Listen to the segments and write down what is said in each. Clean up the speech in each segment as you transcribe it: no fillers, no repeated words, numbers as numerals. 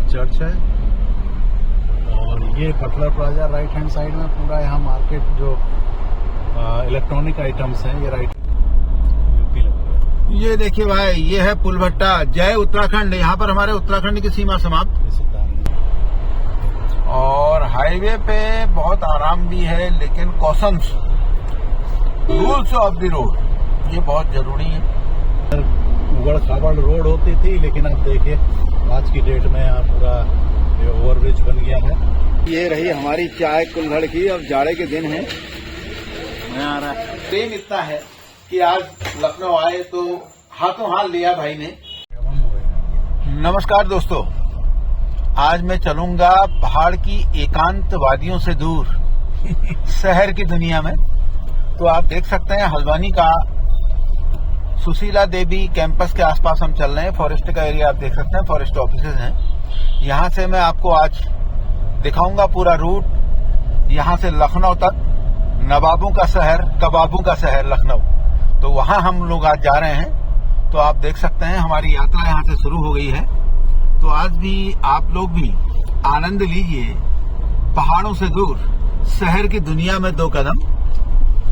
Church है। और ये Butler Plaza right hand side में पूरा यहाँ मार्केट जो इलेक्ट्रॉनिक आइटम्स हैं ये राइट यूपी लगता है। ये देखिए भाई, ये है पुलभट्टा, जय उत्तराखंड। यहाँ पर हमारे उत्तराखंड की सीमा समाप्त। और हाईवे पे बहुत आराम भी है, लेकिन cautions, rules of the road ये बहुत जरूरी है। उबड़ खाबड़ रोड होती थी, लेकिन अब देखिए आज की डेट में यहाँ पूरा ये ओवरब्रिज बन गया है। ये रही हमारी चाय कुल्हड़ की। अब जाड़े के दिन है, मैं आ रहा है। ट्रेन इतना है कि आज लखनऊ आए तो हाथों हाथ लिया भाई ने। नमस्कार दोस्तों, आज मैं चलूंगा पहाड़ की एकांत वादियों से दूर शहर की दुनिया में। तो आप देख सकते हैं हल्द्वानी का सुशीला देवी कैंपस के आसपास हम चल रहे हैं। फॉरेस्ट का एरिया आप देख सकते हैं, फॉरेस्ट ऑफिसेज हैं। यहाँ से मैं आपको आज दिखाऊंगा पूरा रूट, यहाँ से लखनऊ तक, नवाबों का शहर, कबाबों का शहर लखनऊ। तो वहाँ हम लोग आज जा रहे हैं। तो आप देख सकते हैं हमारी यात्रा यहाँ से शुरू हो गई है। तो आज भी आप लोग भी आनंद लीजिए पहाड़ों से दूर शहर की दुनिया में 2 कदम।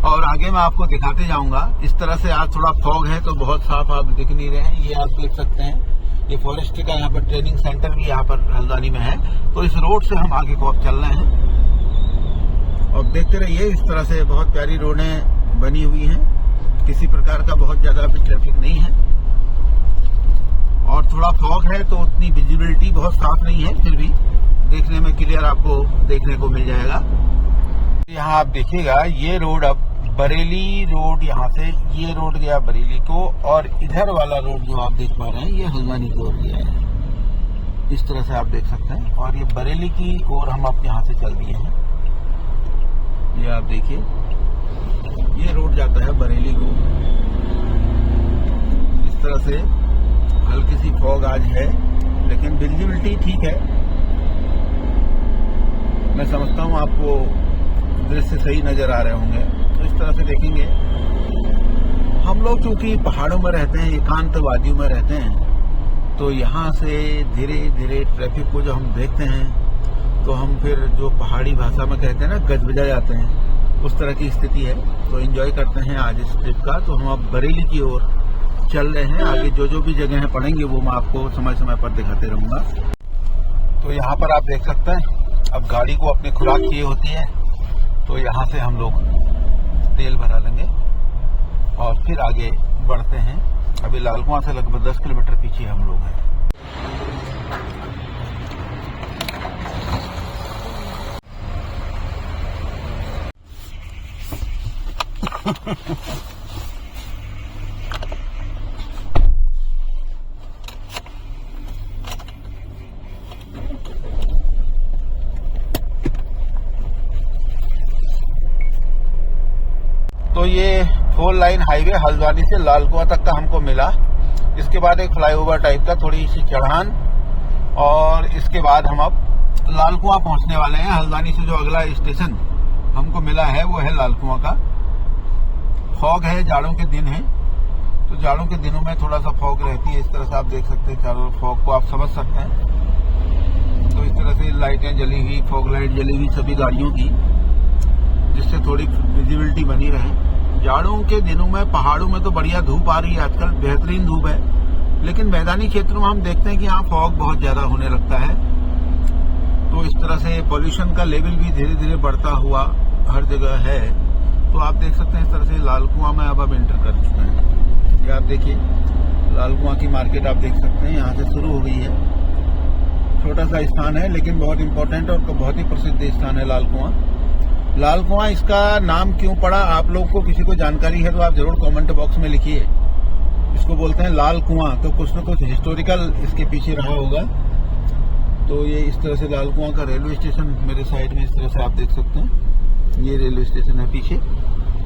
और आगे मैं आपको दिखाते जाऊंगा। इस तरह से आज थोड़ा फॉग है तो बहुत साफ आप दिख नहीं रहे हैं। ये आप देख सकते हैं, ये फॉरेस्ट का यहाँ पर ट्रेनिंग सेंटर भी यहाँ पर हल्द्वानी में है। तो इस रोड से हम आगे को अब चल रहे हैं और देखते रहिए। इस तरह से बहुत प्यारी रोडें बनी हुई हैं, किसी प्रकार का बहुत ज्यादा भी ट्रैफिक नहीं है। और थोड़ा फॉग है तो उतनी विजिबिलिटी बहुत साफ नहीं है, फिर भी देखने में क्लियर आपको देखने को मिल जाएगा। यहाँ आप देखिएगा, ये रोड अब बरेली रोड, यहाँ से ये रोड गया बरेली को, और इधर वाला रोड जो आप देख पा रहे हैं ये हल्द्वानी की ओर गया है। इस तरह से आप देख सकते हैं। और ये बरेली की ओर हम अब यहाँ से चल दिए हैं। ये आप देखिए, ये रोड जाता है बरेली को। इस तरह से हल्की सी फॉग आज है, लेकिन विजिबिलिटी ठीक है। मैं समझता हूँ आपको दृश्य सही नजर आ रहे होंगे। तो इस तरह से देखेंगे हम लोग, चूंकि पहाड़ों में रहते हैं, एकांत वादियों में रहते हैं, तो यहाँ से धीरे धीरे ट्रैफिक को जो हम देखते हैं तो हम फिर जो पहाड़ी भाषा में कहते हैं ना, गजबजा जाते हैं। उस तरह की स्थिति है। तो एंजॉय करते हैं आज इस ट्रिप का। तो हम अब बरेली की ओर चल रहे हैं। आगे जो भी जगह पड़ेंगे वो मैं आपको समय समय पर दिखाते रहूंगा। तो यहाँ पर आप देख सकते हैं, अब गाड़ी को अपनी खुराक चाहिए होती है, तो यहाँ से हम लोग तेल भरा लेंगे और फिर आगे बढ़ते हैं। अभी लालकुआं से लगभग 10 किलोमीटर पीछे हम लोग हैं। तो ये 4 लाइन हाईवे हल्द्वानी से लालकुआं तक का हमको मिला। इसके बाद एक फ्लाईओवर टाइप का, थोड़ी सी चढ़ान, और इसके बाद हम अब लालकुआं पहुंचने वाले हैं। हल्द्वानी से जो अगला स्टेशन हमको मिला है वो है लालकुआं का। फॉग है, जाड़ों के दिन है, तो जाड़ों के दिनों में थोड़ा सा फॉग रहती है। इस तरह से आप देख सकते हैं, चारों फॉग को आप समझ सकते हैं। तो इस तरह से लाइटें जली हुई, फॉग लाइट जली हुई सभी गाड़ियों की, जिससे थोड़ी विजिबिलिटी बनी रहे। जाड़ों के दिनों में पहाड़ों में तो बढ़िया धूप आ रही है आजकल, बेहतरीन धूप है, लेकिन मैदानी क्षेत्रों में हम देखते हैं कि यहाँ फॉग बहुत ज्यादा होने लगता है। तो इस तरह से पॉल्यूशन का लेवल भी धीरे धीरे बढ़ता हुआ हर जगह है। तो आप देख सकते हैं इस तरह से लालकुआं में अब एंटर कर चुके हैं। ये आप देखिए, लालकुआं की मार्केट आप देख सकते हैं, यहाँ से शुरू हो गई है। छोटा सा स्थान है, लेकिन बहुत इंपॉर्टेंट और बहुत ही प्रसिद्ध स्थान है लालकुआं। लालकुआं इसका नाम क्यों पड़ा, आप लोग को किसी को जानकारी है तो आप जरूर कमेंट बॉक्स में लिखिए। इसको बोलते हैं लाल कुआं, तो कुछ न कुछ हिस्टोरिकल इसके पीछे रहा होगा। तो ये इस तरह से लालकुआं का रेलवे स्टेशन मेरे साइड में इस तरह से आप देख सकते हैं। ये रेलवे स्टेशन है पीछे,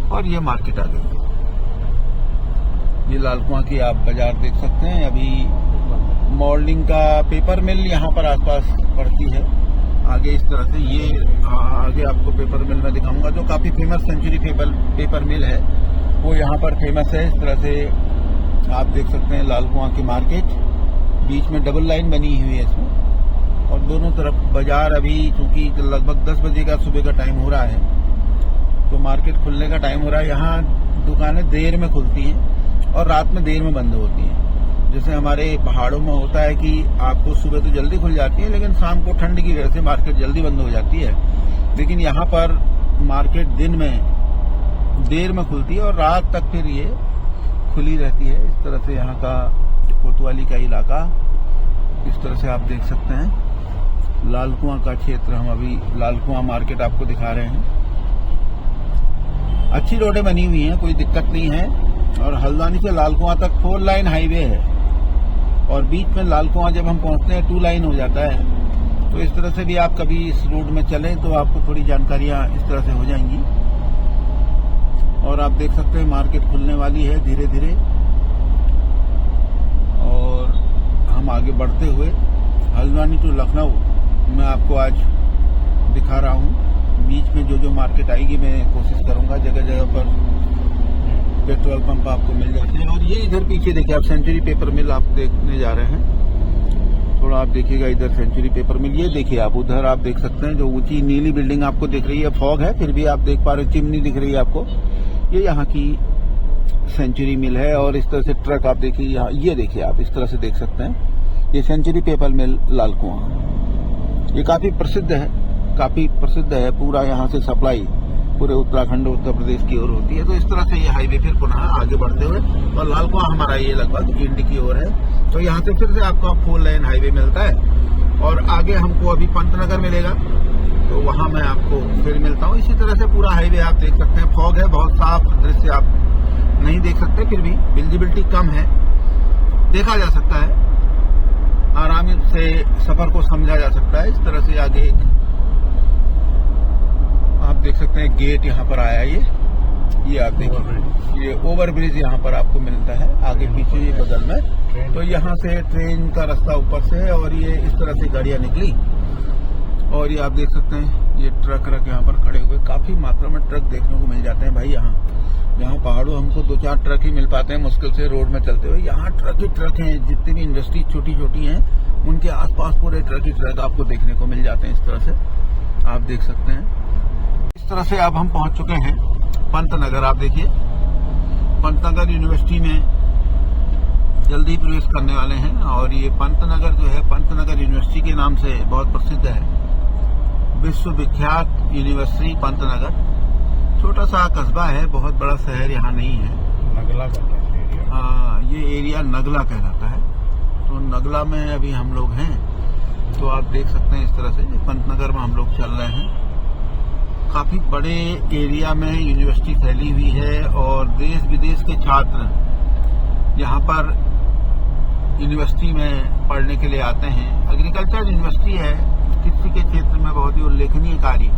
और ये मार्केट आ गई। ये लालकुआं की आप बाजार देख सकते हैं। अभी मॉर्निंग का पेपर मिल यहाँ पर आसपास पड़ती है। आगे इस तरह से ये आगे आपको पेपर मिल में दिखाऊंगा, जो काफी फेमस सेंचुरी पेपर मिल है, वो यहाँ पर फेमस है। इस तरह से आप देख सकते हैं लालकुआं की मार्केट, बीच में डबल लाइन बनी हुई है इसमें, दोनों तरफ बाजार अभी चूंकि लगभग 10 बजे का सुबह का टाइम हो रहा है, तो मार्केट खुलने का टाइम हो रहा है। यहाँ दुकानें देर में खुलती हैं और रात में देर में बंद होती हैं। जैसे हमारे पहाड़ों में होता है कि आपको सुबह तो जल्दी खुल जाती है, लेकिन शाम को ठंड की वजह से मार्केट जल्दी बंद हो जाती है। लेकिन यहाँ पर मार्केट दिन में देर में खुलती है और रात तक फिर ये खुली रहती है। इस तरह से यहाँ का कोतवाली का इलाका इस तरह से आप देख सकते हैं। लाल कुआं का क्षेत्र, हम अभी लाल कुआं मार्केट आपको दिखा रहे हैं। अच्छी रोडें बनी हुई हैं, कोई दिक्कत नहीं है। और हल्द्वानी से लाल कुआं तक 4 लाइन हाईवे है और बीच में लाल कुआं जब हम पहुंचते हैं 2 लाइन हो जाता है। तो इस तरह से भी आप कभी इस रोड में चलें तो आपको थोड़ी जानकारियां इस तरह से हो जाएंगी। और आप देख सकते हैं मार्केट खुलने वाली है धीरे धीरे। और हम आगे बढ़ते हुए हल्द्वानी टू लखनऊ मैं आपको आज दिखा रहा हूँ। बीच में जो जो मार्केट आएगी मैं कोशिश करूंगा। जगह जगह पर पेट्रोल पंप आपको मिल जाते हैं। और ये इधर पीछे देखिए आप सेंचुरी पेपर मिल आप देखने जा रहे हैं। थोड़ा आप देखिएगा इधर सेंचुरी पेपर मिल। ये देखिए आप उधर आप देख सकते हैं जो ऊंची नीली बिल्डिंग आपको दिख रही है, फॉग है फिर भी आप देख पा रहे हो, चिमनी दिख रही है आपको। ये यहाँ की सेंचुरी मिल है। और इस तरह से ट्रक आप देखिए यहाँ, ये देखिए आप इस तरह से देख सकते हैं। ये सेंचुरी पेपर मिल लाल कुआं, ये काफी प्रसिद्ध है। पूरा यहाँ से सप्लाई पूरे उत्तराखंड उत्तर प्रदेश की ओर होती है। तो इस तरह से ये हाईवे फिर पुनः आगे बढ़ते हुए और लाल कुआं हमारा ये लगभग इंडी की ओर है। तो यहाँ से फिर से आपको 4 लाइन हाईवे मिलता है। और आगे हमको अभी पंतनगर मिलेगा, तो वहां मैं आपको फिर मिलता हूँ। इसी तरह से पूरा हाईवे आप देख सकते हैं। फॉग है, बहुत साफ दृश्य आप नहीं देख सकते, फिर भी विजिबिलिटी कम है, देखा जा सकता है, आराम से सफर को समझा जा सकता है। इस तरह से आगे एक आप देख सकते हैं गेट यहाँ पर आया। ये आप देखिए, ये ओवर ब्रिज यहाँ पर आपको मिलता है आगे पीछे ये बगल में। तो यहाँ से ट्रेन का रास्ता ऊपर से है और ये इस तरह से गाड़ियां निकली। और ये आप देख सकते हैं ये ट्रक यहाँ पर खड़े हुए, काफी मात्रा में ट्रक देखने को मिल जाते हैं भाई। यहाँ पहाड़ों हमको 2-4 ट्रक ही मिल पाते हैं मुश्किल से रोड में चलते हुए। यहाँ ट्रक ही ट्रक हैं। जितनी भी इंडस्ट्री छोटी छोटी हैं उनके आसपास पूरे ट्रक ही ट्रक आपको देखने को मिल जाते हैं। इस तरह से आप देख सकते हैं। इस तरह से अब हम पहुंच चुके हैं पंतनगर। आप देखिए पंतनगर यूनिवर्सिटी में जल्दी प्रवेश करने वाले हैं। और ये पंतनगर जो है, पंतनगर यूनिवर्सिटी के नाम से बहुत प्रसिद्ध है, विश्वविख्यात यूनिवर्सिटी पंतनगर। छोटा सा कस्बा है, बहुत बड़ा शहर यहाँ नहीं है। नगला कहलाता है एरिया। हाँ, ये एरिया नगला कहलाता है। तो नगला में अभी हम लोग हैं। तो आप देख सकते हैं इस तरह से पंतनगर में हम लोग चल रहे हैं। काफी बड़े एरिया में यूनिवर्सिटी फैली हुई है और देश विदेश के छात्र यहाँ पर यूनिवर्सिटी में पढ़ने के लिए आते हैं। एग्रीकल्चर यूनिवर्सिटी है, कृषि के क्षेत्र में बहुत ही उल्लेखनीय कार्य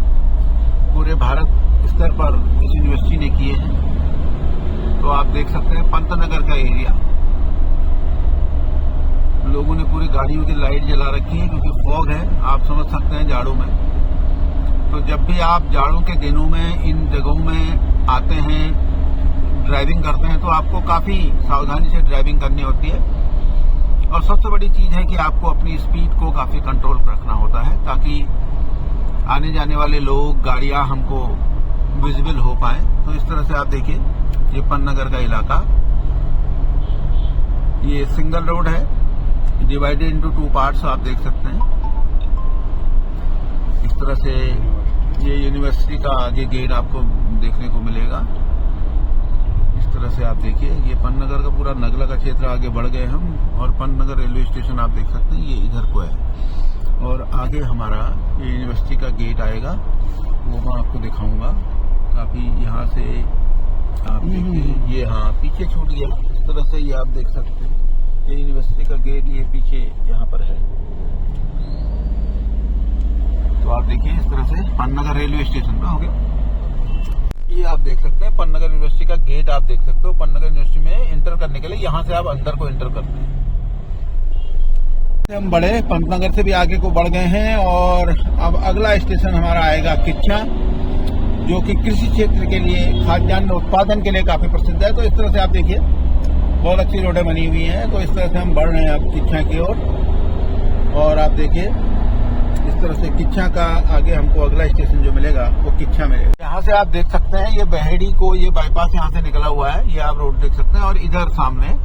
पूरे भारत स्तर पर इस यूनिवर्सिटी ने किए हैं। तो आप देख सकते हैं पंतनगर का एरिया, लोगों ने पूरी गाड़ियों की लाइट जला रखी है क्योंकि फॉग है, आप समझ सकते हैं जाड़ों में। तो जब भी आप जाड़ों के दिनों में इन जगहों में आते हैं, ड्राइविंग करते हैं, तो आपको काफी सावधानी से ड्राइविंग करनी होती है। और सबसे बड़ी चीज है कि आपको अपनी स्पीड को काफी कंट्रोल रखना होता है ताकि आने जाने वाले लोग, गाड़ियां हमको विजिबल हो पाए। तो इस तरह से आप देखिए ये पंतनगर का इलाका, ये सिंगल रोड है, डिवाइडेड इनटू 2 पार्ट्स आप देख सकते हैं। इस तरह से ये यूनिवर्सिटी का आगे गेट आपको देखने को मिलेगा। इस तरह से आप देखिए ये पंतनगर का पूरा नगला का क्षेत्र आगे बढ़ गए हम। और पंतनगर रेलवे स्टेशन आप देख सकते हैं, ये इधर को है। और आगे हमारा ये यूनिवर्सिटी का गेट आएगा, वो मैं आपको दिखाऊंगा। काफी यहाँ से आप देखिए, ये हाँ पीछे छूट गया। इस तरह से ये आप देख सकते हैं ये यूनिवर्सिटी का गेट ये पीछे यहाँ पर है। तो आप देखिए इस तरह से पंतनगर रेलवे स्टेशन पे हो गया। ये आप देख सकते हैं पंतनगर यूनिवर्सिटी का गेट आप देख सकते हो। पंतनगर यूनिवर्सिटी में इंटर करने के लिए यहाँ से आप अंदर को इंटर करते हैं। हम बड़े पंतनगर से भी आगे को बढ़ गए हैं और अब अगला स्टेशन हमारा आएगा किच्छा, जो कि कृषि क्षेत्र के लिए, खाद्यान्न उत्पादन के लिए काफी प्रसिद्ध है। तो इस तरह से आप देखिए बहुत अच्छी रोडें बनी हुई हैं। तो इस तरह से हम बढ़ रहे हैं अब किच्छा की ओर। और आप देखिए इस तरह से किच्छा का आगे हमको अगला स्टेशन जो मिलेगा वो किच्छा मिलेगा। यहाँ से आप देख सकते हैं ये बहेड़ी को ये बाईपास यहाँ से निकला हुआ है, ये आप रोड देख सकते हैं। और इधर सामने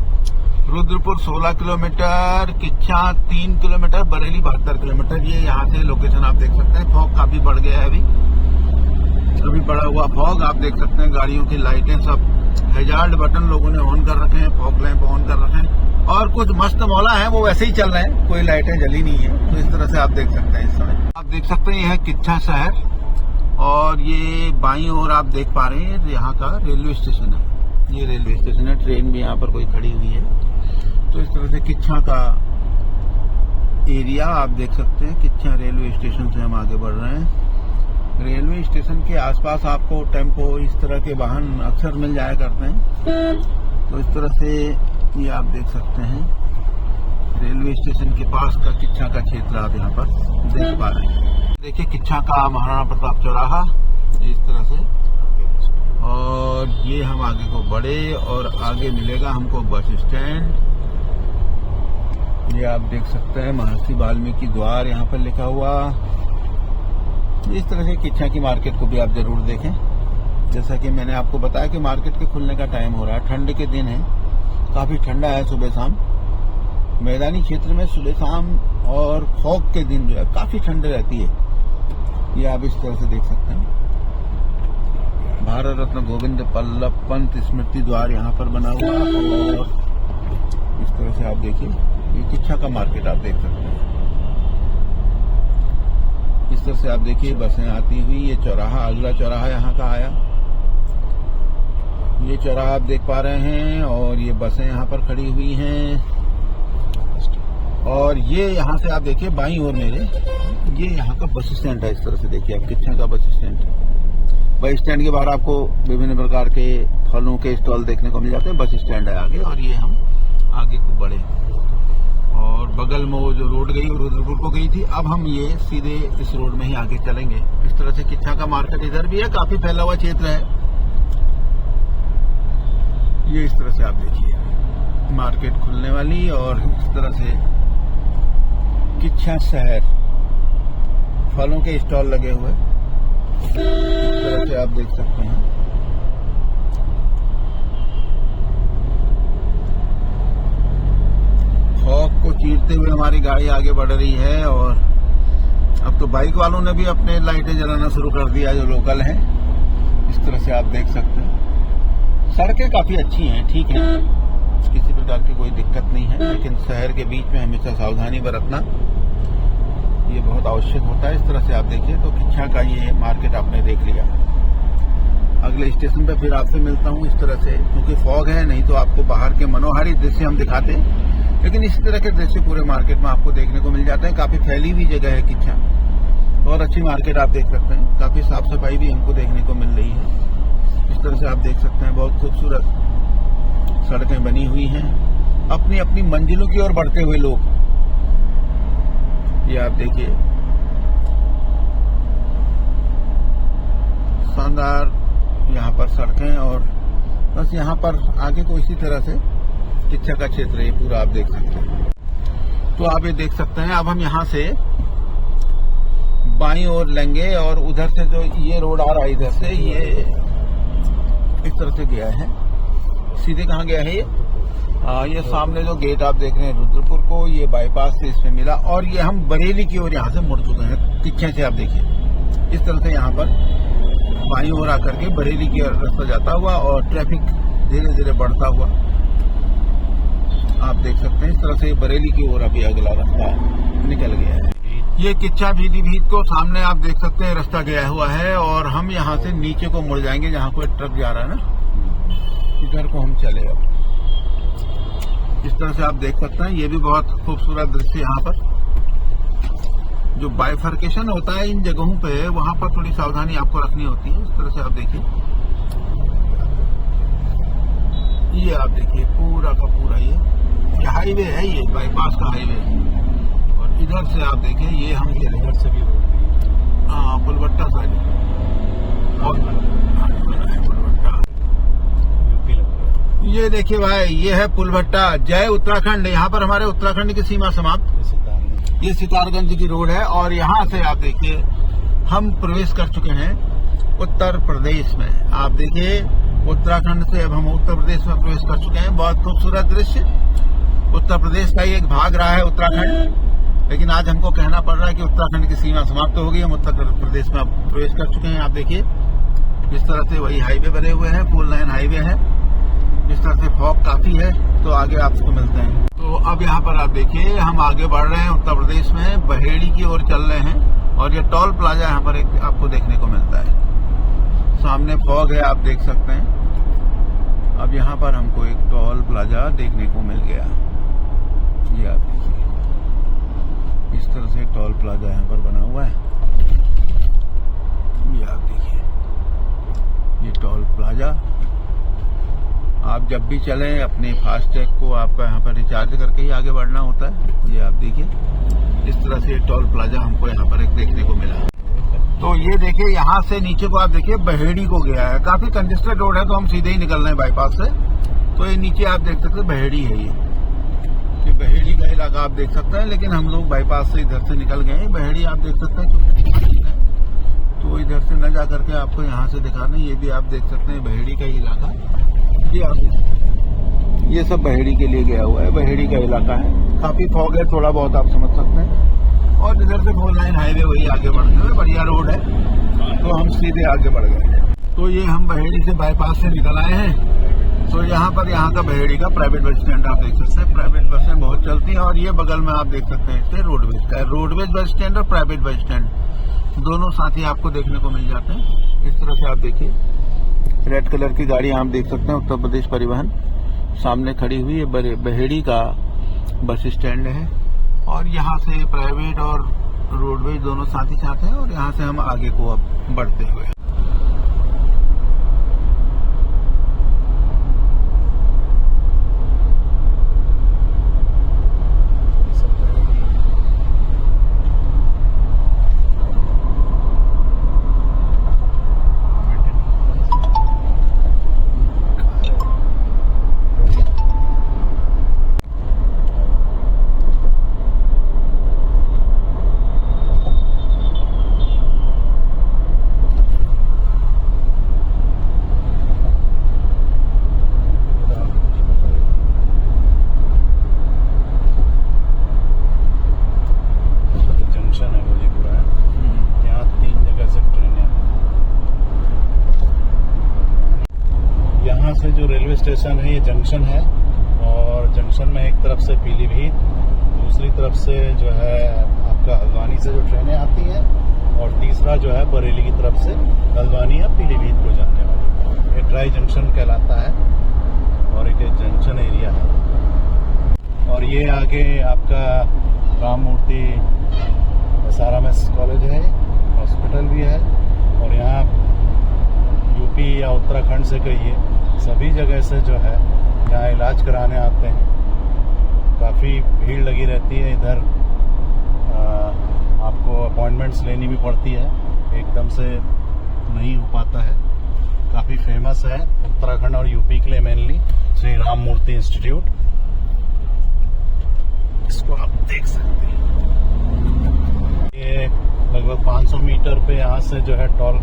Rudrapur 16 kilometre, Kichha 3 kilometre, Bareilly 72 kilometre. ये यहाँ से लोकेशन आप देख सकते हैं। फॉग काफी बढ़ गया है अभी बढ़ा हुआ फॉग आप देख सकते हैं। गाड़ियों की लाइटें सब हैजार्ड बटन लोगों ने ऑन कर रखे हैं, फॉग लैंप ऑन कर रखे हैं। और कुछ मस्त मौला है वो वैसे ही चल रहे हैं, कोई लाइटें जली नहीं है। तो इस तरह से आप देख सकते हैं। इस समय आप देख सकते हैं यह है किच्छा शहर और ये बाईं ओर आप देख पा रहे हैं यहाँ का रेलवे स्टेशन है। ये रेलवे स्टेशन है, ट्रेन भी यहाँ पर कोई खड़ी हुई है। तो इस तरह से किच्छा का एरिया आप देख सकते हैं। किच्छा रेलवे स्टेशन से हम आगे बढ़ रहे हैं। रेलवे स्टेशन के आसपास आपको टेम्पो इस तरह के वाहन अक्सर मिल जाया करते हैं। तो इस तरह से ये आप देख सकते हैं रेलवे स्टेशन के पास का किच्छा का क्षेत्र आप यहाँ पर देख पा रहे हैं। देखिए किच्छा का महाराणा प्रताप चौराहा इस तरह से, और ये हम आगे को बढ़े और आगे मिलेगा हमको बस स्टैंड। ये आप देख सकते हैं महर्षि वाल्मीकि द्वार यहाँ पर लिखा हुआ। इस तरह से किच्छा की मार्केट को भी आप जरूर देखें। जैसा कि मैंने आपको बताया कि मार्केट के खुलने का टाइम हो रहा है, ठंड के दिन है, काफी ठंडा है सुबह शाम। मैदानी क्षेत्र में सुबह शाम और फॉग के दिन जो है काफी ठंड रहती है। ये आप इस तरह से देख सकते हैं। भारत रत्न गोविंद बल्लभ पंत स्मृति द्वार यहाँ पर बना हुआ और इस तरह से आप देखिए ये किच्छा का मार्केट आप देख सकते हैं। इस तरह से आप देखिए बसें आती हुई, ये चौराहा अगला चौराहा यहाँ का आया। ये चौराहा आप देख पा रहे हैं और ये बसें यहाँ पर खड़ी हुई हैं। और ये यहाँ से आप देखिए बाईं ओर मेरे ये यहाँ का बस स्टैंड है। इस तरह से देखिए आप किच्छा का बस स्टैंड। बस स्टैंड के बाहर आपको विभिन्न प्रकार के फलों के स्टॉल देखने को मिल जाते हैं। बस स्टैंड है आगे और ये हम आगे को बढ़े और बगल में वो जो रोड गई वो रुद्रपुर को गई थी। अब हम ये सीधे इस रोड में ही आगे चलेंगे। इस तरह से किच्छा का मार्केट इधर भी है, काफी फैला हुआ क्षेत्र है। ये इस तरह से आप देखिए मार्केट खुलने वाली और इस तरह से किच्छा शहर, फलों के स्टॉल लगे हुए इस तरह से आप देख सकते हैं। फॉग को चीरते हुए हमारी गाड़ी आगे बढ़ रही है और अब तो बाइक वालों ने भी अपने लाइटें जलाना शुरू कर दिया जो लोकल हैं। इस तरह से आप देख सकते हैं। सड़कें काफी अच्छी हैं, ठीक है, किसी प्रकार की कोई दिक्कत नहीं है, लेकिन शहर के बीच में हमेशा सावधानी बरतना ये बहुत आवश्यक होता है। इस तरह से आप देखिए तो किच्छा का ये मार्केट आपने देख लिया। अगले स्टेशन पे फिर आपसे मिलता हूँ। इस तरह से क्योंकि फॉग है, नहीं तो आपको बाहर के मनोहारी दृश्य हम दिखाते हैं, लेकिन इस तरह के दृश्य पूरे मार्केट में आपको देखने को मिल जाते हैं। काफी फैली हुई जगह है किच्छा, बहुत अच्छी मार्केट आप देख सकते हैं। काफी साफ सफाई भी हमको देखने को मिल रही है। इस तरह से आप देख सकते हैं बहुत खूबसूरत सड़कें बनी हुई हैं। अपनी अपनी मंजिलों की ओर बढ़ते हुए लोग, ये आप देखिए शानदार यहाँ पर सड़कें और बस यहाँ पर आगे को इसी तरह से किच्छा का क्षेत्र ये पूरा आप देख सकते हैं। तो आप ये देख सकते हैं। अब हम यहाँ से बाईं ओर लेंगे और उधर से जो ये रोड आ रहा है इधर से ये इस तरह से गया है। सीधे कहाँ गया है ये सामने जो गेट आप देख रहे हैं रुद्रपुर को, ये बाईपास से इसमें मिला और ये हम बरेली की ओर यहाँ से मुड़ चुके हैं। किच्छा से आप देखिए इस तरह से यहाँ पर बाईं ओर आकर के बरेली की ओर रास्ता जाता हुआ और ट्रैफिक धीरे धीरे बढ़ता हुआ आप देख सकते हैं। इस तरह से बरेली की ओर अभी अगला रास्ता निकल गया है। ये किच्छा पीलीभीत को सामने आप देख सकते हैं रास्ता गया हुआ है और हम यहाँ से नीचे को मुड़ जाएंगे जहाँ कोई ट्रक जा रहा है ना, इधर को हम चले। अब इस तरह से आप देख सकते हैं। ये भी बहुत खूबसूरत दृश्य यहाँ पर जो बाइफर्केशन होता है इन जगहों पे, वहां पर थोड़ी सावधानी आपको रखनी होती है। इस तरह से आप देखिए, ये आप देखिए पूरा का पूरा ये हाईवे है, ये बाईपास का हाईवे। और इधर से आप देखिए ये हम इधर से भी हाँ पुलभट्टा साइड और पुलभट्टा ये देखिए भाई, ये है पुलभट्टा। जय उत्तराखंड। यहाँ पर हमारे उत्तराखंड की सीमा समाप्त। ये सितारगंज की रोड है और यहाँ से आप देखिए हम प्रवेश कर चुके हैं उत्तर प्रदेश में। आप देखिए उत्तराखंड से अब हम उत्तर प्रदेश में प्रवेश कर चुके हैं। बहुत खूबसूरत दृश्य, उत्तर प्रदेश का ही एक भाग रहा है उत्तराखंड, लेकिन आज हमको कहना पड़ रहा है कि उत्तराखंड की सीमा समाप्त हो गई, हम उत्तर प्रदेश में प्रवेश कर चुके हैं। आप देखिए इस तरह से वही हाईवे बने हुए हैं, 4 लाइन हाईवे है। इस तरह से फॉग काफी है, तो आगे आपको मिलते हैं। तो अब यहाँ पर आप देखिए हम आगे बढ़ रहे हैं उत्तर प्रदेश में, बहेड़ी की ओर चल रहे हैं और ये टोल प्लाजा यहाँ पर एक आपको देखने को मिलता है। सामने फॉग है, आप देख सकते हैं। अब यहाँ पर हमको एक टोल प्लाजा देखने को मिल गया। ये आप देखिए इस तरह से टोल प्लाजा यहाँ पर बना हुआ है। ये आप देखिए ये टोल प्लाजा। आप जब भी चलें अपने फास्टैग को आपका यहाँ पर रिचार्ज करके ही आगे बढ़ना होता है। ये आप देखिए इस तरह से टोल प्लाजा हमको यहाँ पर एक देखने को मिला। तो ये देखिए यहाँ से नीचे को आप देखिए बहेड़ी को गया है। काफी कंजेस्टेड रोड है, तो हम सीधे ही निकल रहे हैं बाईपास से। तो ये नीचे आप देख सकते हैं बहेड़ी है, ये बहेड़ी का इलाका आप देख सकते हैं, लेकिन हम लोग बाईपास से इधर से निकल गए हैं। बहेड़ी आप देख सकते हैं, तो इधर से न जा करके आपको यहाँ से दिखाना। ये भी आप देख सकते हैं बहेड़ी का इलाका। ये आप ये सब बहेड़ी के लिए गया हुआ है, बहेड़ी का इलाका है। काफी फॉग है, थोड़ा बहुत आप समझ सकते हैं। और इधर से 4 लाइन हाईवे वही आगे बढ़ते हुए बढ़िया रोड है, तो हम सीधे आगे बढ़ गए। तो ये हम बहेड़ी से बाईपास से निकल आए हैं। तो यहाँ पर यहाँ का बहेड़ी का प्राइवेट बस स्टैंड आप देख सकते हैं। प्राइवेट बसें बहुत चलती हैं और ये बगल में आप देख सकते हैं इससे रोडवेज का है। रोडवेज बस स्टैंड और प्राइवेट बस स्टैंड दोनों साथ ही आपको देखने को मिल जाते हैं। इस तरह से आप देखिए रेड कलर की गाड़ी आप देख सकते हैं, उत्तर प्रदेश परिवहन सामने खड़ी हुई है। बहेड़ी का बस स्टैंड है और यहाँ से प्राइवेट और रोडवेज दोनों साथ ही साथ हैं। और यहाँ से हम आगे को अब बढ़ते हुए से जो रेलवे स्टेशन है ये जंक्शन है, और जंक्शन में एक तरफ से पीलीभीत, दूसरी तरफ से जो है आपका हल्द्वानी से जो ट्रेनें आती हैं, और तीसरा जो है बरेली की तरफ से हल्द्वानी या पीलीभीत को जाने वाली। ये ट्राई जंक्शन कहलाता है और एक जंक्शन एरिया है। और ये आगे आपका राम मूर्ति SRMS कॉलेज है, हॉस्पिटल भी है। और यहाँ यूपी या उत्तराखंड से कहिए सभी जगह से जो है यहाँ इलाज कराने आते हैं। काफ़ी भीड़ लगी रहती है इधर। आपको अपॉइंटमेंट्स लेनी भी पड़ती है, एकदम से नहीं हो पाता है। काफ़ी फेमस है उत्तराखंड और यूपी के लिए मेनली श्री राम मूर्ति इंस्टीट्यूट। इसको आप देख सकते हैं। ये लगभग 500 मीटर पे यहाँ से जो है टोल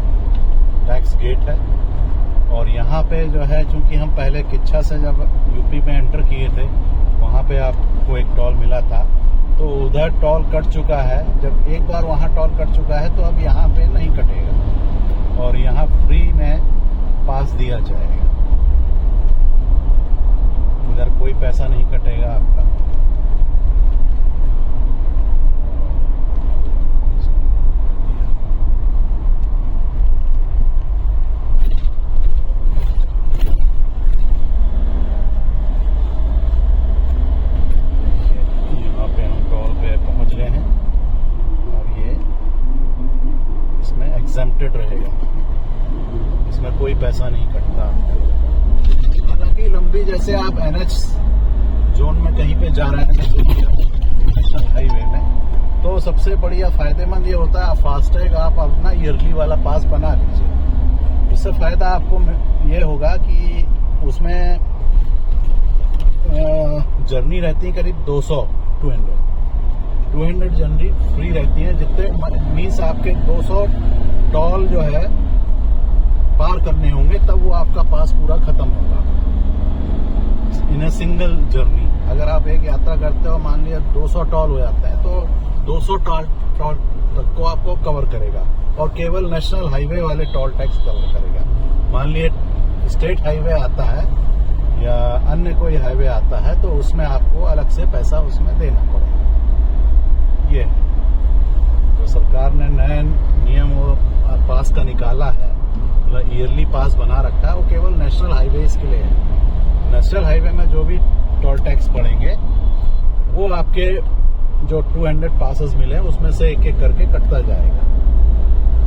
टैक्स गेट है। और यहाँ पे जो है चूंकि हम पहले किच्छा से जब यूपी में एंटर किए थे, वहाँ पे आपको एक टोल मिला था, तो उधर टोल कट चुका है। जब एक बार वहाँ टोल कट चुका है तो अब यहाँ पे नहीं कटेगा और यहाँ फ्री में पास दिया जाएगा। उधर कोई पैसा नहीं कटेगा आपका। एग्जम्प्टेड रहेगा, इसमें कोई पैसा नहीं कटता। हालांकि लंबी जैसे आप NH जोन में कहीं पे जा रहे हैं नेशनल हाईवे में, तो सबसे बढ़िया फायदेमंद ये होता है आप फास्टैग आप अपना ईयरली वाला पास बना लीजिए। उससे फायदा आपको ये होगा कि उसमें जर्नी रहती है करीब 200 टू 200 जनरली फ्री रहती हैं, जितने मीन्स आपके 200 टॉल जो है पार करने होंगे तब वो आपका पास पूरा खत्म होगा इन ए सिंगल जर्नी। अगर आप एक यात्रा करते हो, मान लिया 200 टॉल हो जाते हैं, तो 200 टॉल तक को आपको कवर करेगा और केवल नेशनल हाईवे वाले टोल टैक्स कवर करेगा। मान लिए स्टेट हाईवे आता है या अन्य कोई हाईवे आता है तो उसमें आपको अलग से पैसा उसमें देना पड़ेगा। ये जो सरकार ने नया नियम पास का निकाला है, मतलब ईयरली पास बना रखा है, वो केवल नेशनल हाईवेज के लिए है। नेशनल हाईवे में जो भी टोल टैक्स पड़ेंगे वो आपके जो 200 पासेस मिले उसमें से एक एक करके कटता जाएगा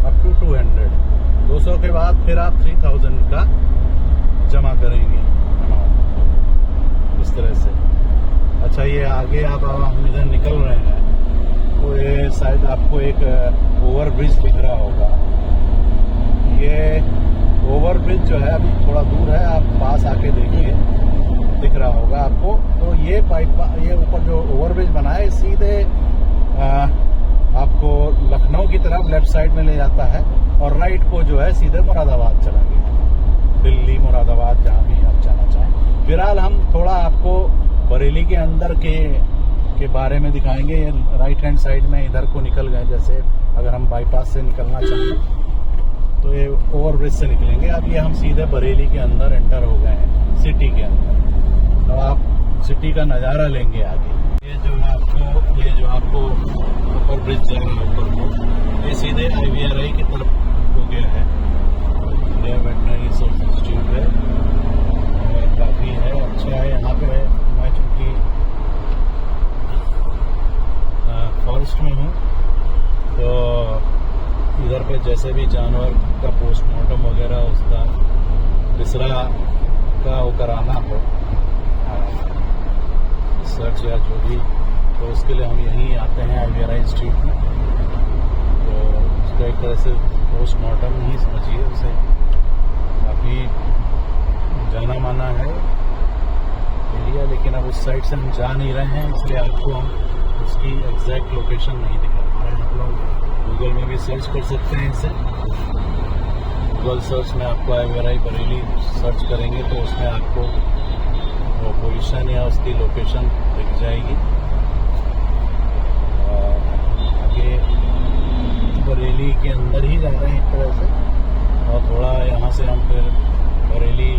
अप टू 200। 200 के बाद फिर आप 3000 का जमा करेंगे अमाउंट, इस तरह से। अच्छा, ये आगे आप हम इधर निकल रहे हैं तो ये शायद आपको एक ओवर ब्रिज दिख रहा होगा। ये ओवर ब्रिज जो है अभी थोड़ा दूर है, आप पास आके देखिए, दिख रहा होगा आपको। तो ये ये ऊपर जो ओवर ब्रिज बना है सीधे आपको लखनऊ की तरफ लेफ्ट साइड में ले जाता है और राइट को जो है सीधे मुरादाबाद चला गया, दिल्ली मुरादाबाद जहाँ भी आप जाना चाहें। फिलहाल हम थोड़ा आपको बरेली के अंदर के बारे में दिखाएंगे। ये राइट हैंड साइड में इधर को निकल गए, जैसे अगर हम बाईपास से निकलना चाहें तो ये ओवर ब्रिज से निकलेंगे। अब ये हम सीधे बरेली के अंदर एंटर हो गए हैं, सिटी के अंदर। अब आप सिटी का नज़ारा लेंगे आगे। ये जो आपको ऊपर ब्रिज जा रहा है ऊपर को, ये सीधे IVRI की तरफ हो गया है। ये वेटनरी रिसर्च इंस्टीट्यूट है और काफ़ी है, अच्छा है। यहाँ पे मैं चूँकि फॉरेस्ट में हूँ तो इधर पे जैसे भी जानवर का पोस्टमार्टम वगैरह उसका विसरा का वो कराना हो, सर्च या जो भी, तो उसके लिए हम यहीं आते हैं IVRI इंस्टीट्यूट में। तो उसका एक तरह से पोस्टमार्टम ही समझिए उसे, काफ़ी जाना माना है एरिया। लेकिन अब उस साइड से हम जा नहीं रहे हैं, इसलिए आपको हम उसकी एग्जैक्ट लोकेशन नहीं दिखा पा रहे हैं। आप लोग गूगल में भी सर्च कर सकते हैं इसे। गूगल सर्च में आपको IVRI बरेली सर्च करेंगे तो उसमें आपको वो पोजीशन या उसकी लोकेशन दिख जाएगी। और आगे बरेली के अंदर ही जा रहे हैं एक तरह से, और थोड़ा यहाँ से हम फिर बरेली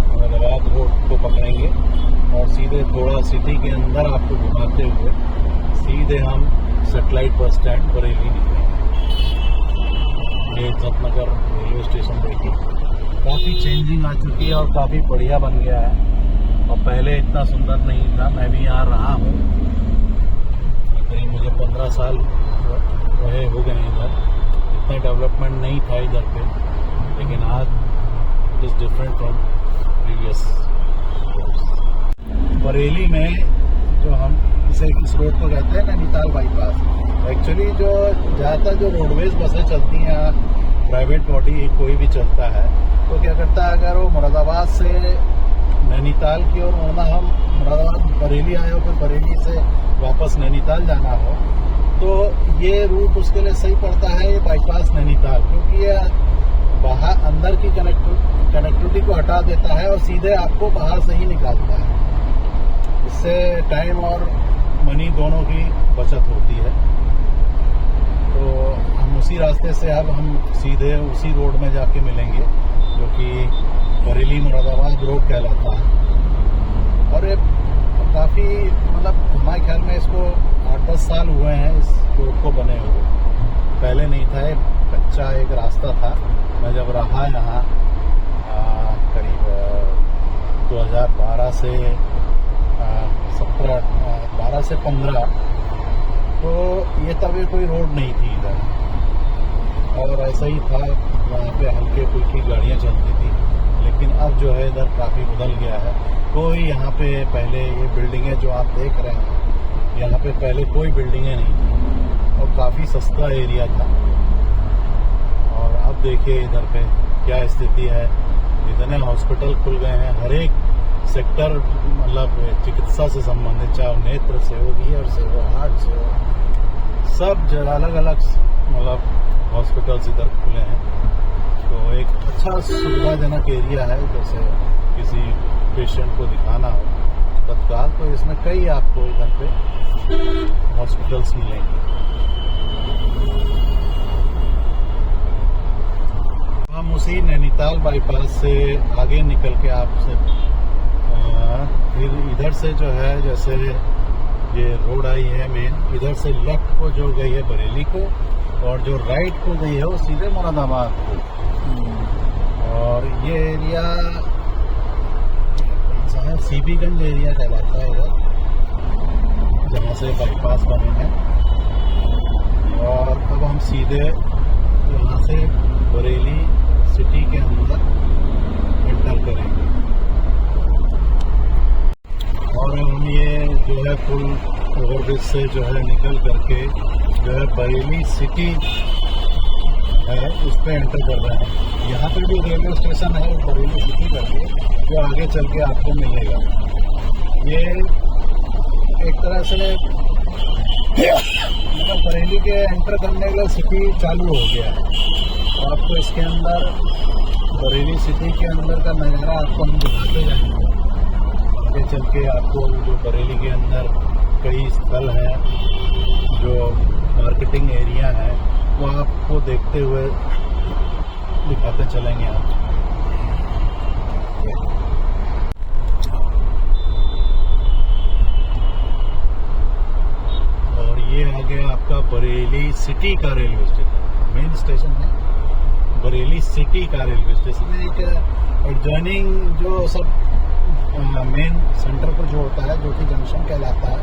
मुरादाबाद रोड को पकड़ेंगे और सीधे थोड़ा सिटी के अंदर आपको घुमाते हुए सीधे हम सेटेलाइट बस स्टैंड बरेली निकलेंगे। ये सतनगर रेलवे स्टेशन देखिए, काफ़ी चेंजिंग आ चुकी है और काफ़ी बढ़िया बन गया है और पहले इतना सुंदर नहीं था। मैं भी यहाँ रहा हूँ, करीब मुझे 15 साल रहे हो गए इधर। इतना डेवलपमेंट नहीं था इधर पे, लेकिन आज it is different from previous. Bareilly में जो हम इस रोड को कहते हैं नैनीताल बाईपास, एक्चुअली जो ज़्यादातर जो रोडवेज बसें चलती हैं, प्राइवेट बॉडी कोई भी चलता है, तो क्या करता है, अगर वो मुरादाबाद से नैनीताल की ओर मुड़ना, हम मुरादाबाद बरेली आए हो, फिर बरेली से वापस नैनीताल जाना हो, तो ये रूट उसके लिए सही पड़ता है, ये बाईपास नैनीताल, क्योंकि ये बाहर अंदर की कनेक्टिविटी को हटा देता है और सीधे आपको बाहर से ही निकालता है। इससे टाइम और मनी दोनों की बचत होती है। तो हम उसी रास्ते से अब हम सीधे उसी रोड में जाके मिलेंगे जो कि बरेली मुरादाबाद रोड कहलाता है। और ये काफ़ी, मतलब हमारे ख्याल में इसको 8-10 साल हुए हैं इस रोड को बने हुए। पहले नहीं था, एक कच्चा एक रास्ता था। मैं जब रहा यहाँ करीब 2012 से 12 से 15, तो ये तब कोई रोड नहीं थी इधर, और ऐसा ही था, वहाँ पे हल्के फुल्की गाड़ियाँ चलती थी। लेकिन अब जो है इधर काफ़ी बदल गया है। कोई यहाँ पे पहले ये बिल्डिंगें जो आप देख रहे हैं, यहाँ पे पहले कोई बिल्डिंगें नहीं थी और काफ़ी सस्ता एरिया था। और अब देखिए इधर पे क्या स्थिति है, इतने हॉस्पिटल खुल गए हैं, हर एक सेक्टर मतलब चिकित्सा से संबंधित, चाहे नेत्र से हो, ईयर से हो, हार्ट से हो, सब जगह अलग अलग मतलब हॉस्पिटल्स इधर खुले हैं। तो एक अच्छा सुविधाजनक एरिया है। जैसे किसी पेशेंट को दिखाना हो तत्काल, तो इसमें कई आपको इधर पे हॉस्पिटल्स मिलेंगे। हम उसी नैनीताल बाईपास से आगे निकल के आपसे फिर इधर से जो है, जैसे ये रोड आई है मेन, इधर से लेफ्ट को जो गई है बरेली को, और जो राइट को गई है वो सीधे मुरादाबाद को। और ये एरिया सीबीगंज एरिया कहलाता है इधर, जहाँ से बाईपास बने हैं। और अब हम सीधे यहाँ से बरेली सिटी के अंदर एंटर करेंगे। और हम ये जो है पुल ओवरब्रिज से जो है निकल करके जो है बरेली सिटी है उस पर एंटर कर रहे हैं। यहाँ पे भी रेलवे स्टेशन है बरेली सिटी करके, जो आगे चल के आपको मिलेगा। ये एक तरह से मतलब बरेली के एंटर करने के लिए सिटी चालू हो गया है। तो आपको इसके अंदर बरेली सिटी के अंदर का नज़ारा आपको हम दिखाते जाएंगे। आगे चल के आपको जो बरेली के अंदर कई स्थल हैं, जो मार्केटिंग एरिया है, वो आपको देखते हुए दिखाते चलेंगे आप। और ये आ गया आपका बरेली सिटी का रेलवे स्टेशन, मेन स्टेशन है बरेली सिटी का रेलवे स्टेशन। एक एडजॉइनिंग जो सब मेन सेंटर पर जो होता है, जो कि जंक्शन कहलाता है,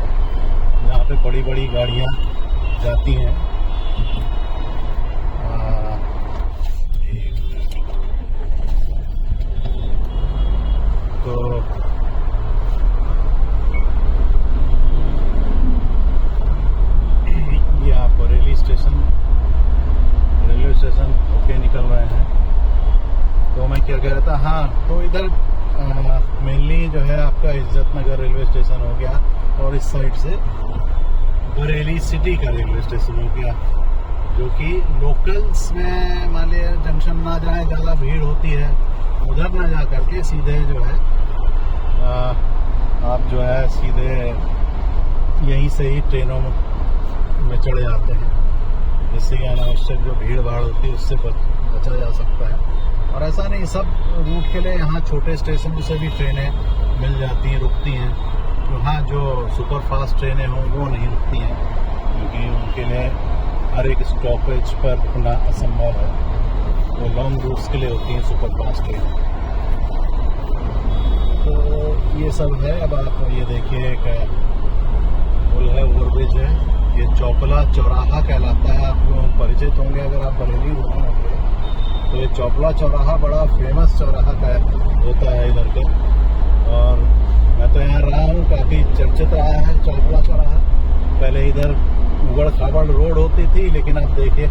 जहाँ पे बड़ी बड़ी गाड़ियाँ जाती हैं। तो ये आप बरेली स्टेशन रेलवे स्टेशन होके निकल रहे हैं। तो मैं क्या कह रहा था, हाँ, तो इधर मेनली जो है आपका इज्जत नगर रेलवे स्टेशन हो गया, और इस साइड से बरेली सिटी का रेलवे स्टेशन हो गया, जो कि लोकल्स में मान लिया जंक्शन ना जाए, ज़्यादा भीड़ होती है, उधर ना जा करके सीधे जो है आप जो है सीधे यहीं से ही ट्रेनों में चढ़े जाते हैं, जिससे कि अनावश्यक जो भीड़ भाड़ होती है उससे बचा जा सकता है। और ऐसा नहीं, सब रूट के लिए यहाँ छोटे स्टेशन से भी ट्रेनें मिल जाती हैं, रुकती हैं। तो हाँ, जो सुपर फास्ट ट्रेनें हों वो नहीं रुकती हैं, क्योंकि उनके लिए हर एक स्टॉपेज पर रुकना असंभव है। वो लॉन्ग रूट्स के लिए होती हैं सुपर फास्ट ट्रेनें। तो ये सब है। अब आप ये देखिए, एक पुल है, ओवरब्रिज है, ये चौपला चौराहा कहलाता है। आप लोग परिचित होंगे अगर आप बरेली रुके होंगे, तो ये चौपला चौराहा बड़ा फेमस चौराहा का होता है इधर का। और मैं तो यहाँ रहा हूँ, काफ़ी चर्चित रहा है चौपला चौराहा। पहले इधर उबड़ खाबड़ रोड होती थी, लेकिन आप देखिए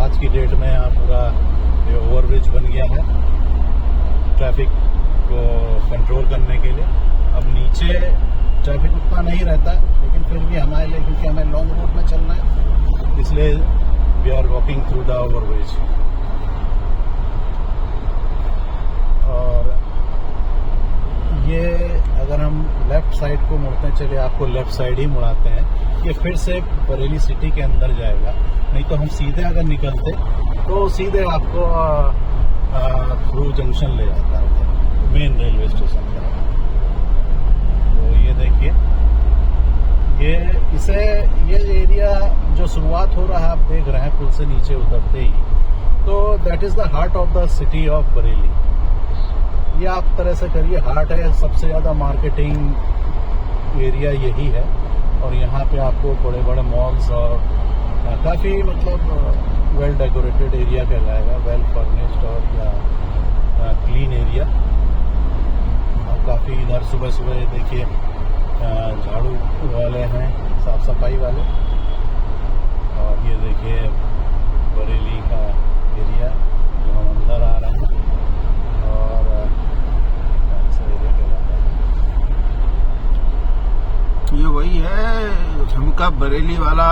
आज की डेट में यहाँ पूरा ये ओवरब्रिज बन गया है ट्रैफिक को कंट्रोल करने के लिए। अब नीचे ट्रैफिक उतना नहीं रहता, लेकिन फिर भी हमारे लिए, क्योंकि हमें लॉन्ग रूट में चलना है, इसलिए we are walking through the overbridge. और ये अगर हम लेफ्ट साइड को मुड़ते चले, आपको लेफ्ट साइड ही मुड़ाते हैं, ये फिर से बरेली सिटी के अंदर जाएगा। नहीं तो हम सीधे अगर निकलते तो सीधे आपको थ्रू जंक्शन ले जाता है, मेन रेलवे स्टेशन का। तो ये देखिए, ये एरिया जो शुरुआत हो रहा है, आप देख रहे हैं पुल से नीचे उतरते ही, तो that is the heart of the city of Bareilly. ये आप तरह से करिए हार्ट है, सबसे ज़्यादा मार्केटिंग एरिया यही है। और यहाँ पे आपको बड़े बड़े मॉल्स और काफ़ी मतलब वेल डेकोरेटेड एरिया कहलाएगा, वेल फर्निश्ड और या क्लीन एरिया। और काफ़ी इधर सुबह सुबह देखिए झाड़ू वाले हैं, साफ सफाई वाले। और ये देखिए बरेली का एरिया जो हम अंदर आ रहे हैं, और कौन सा एरिया कहलाता है, झुमका बरेली वाला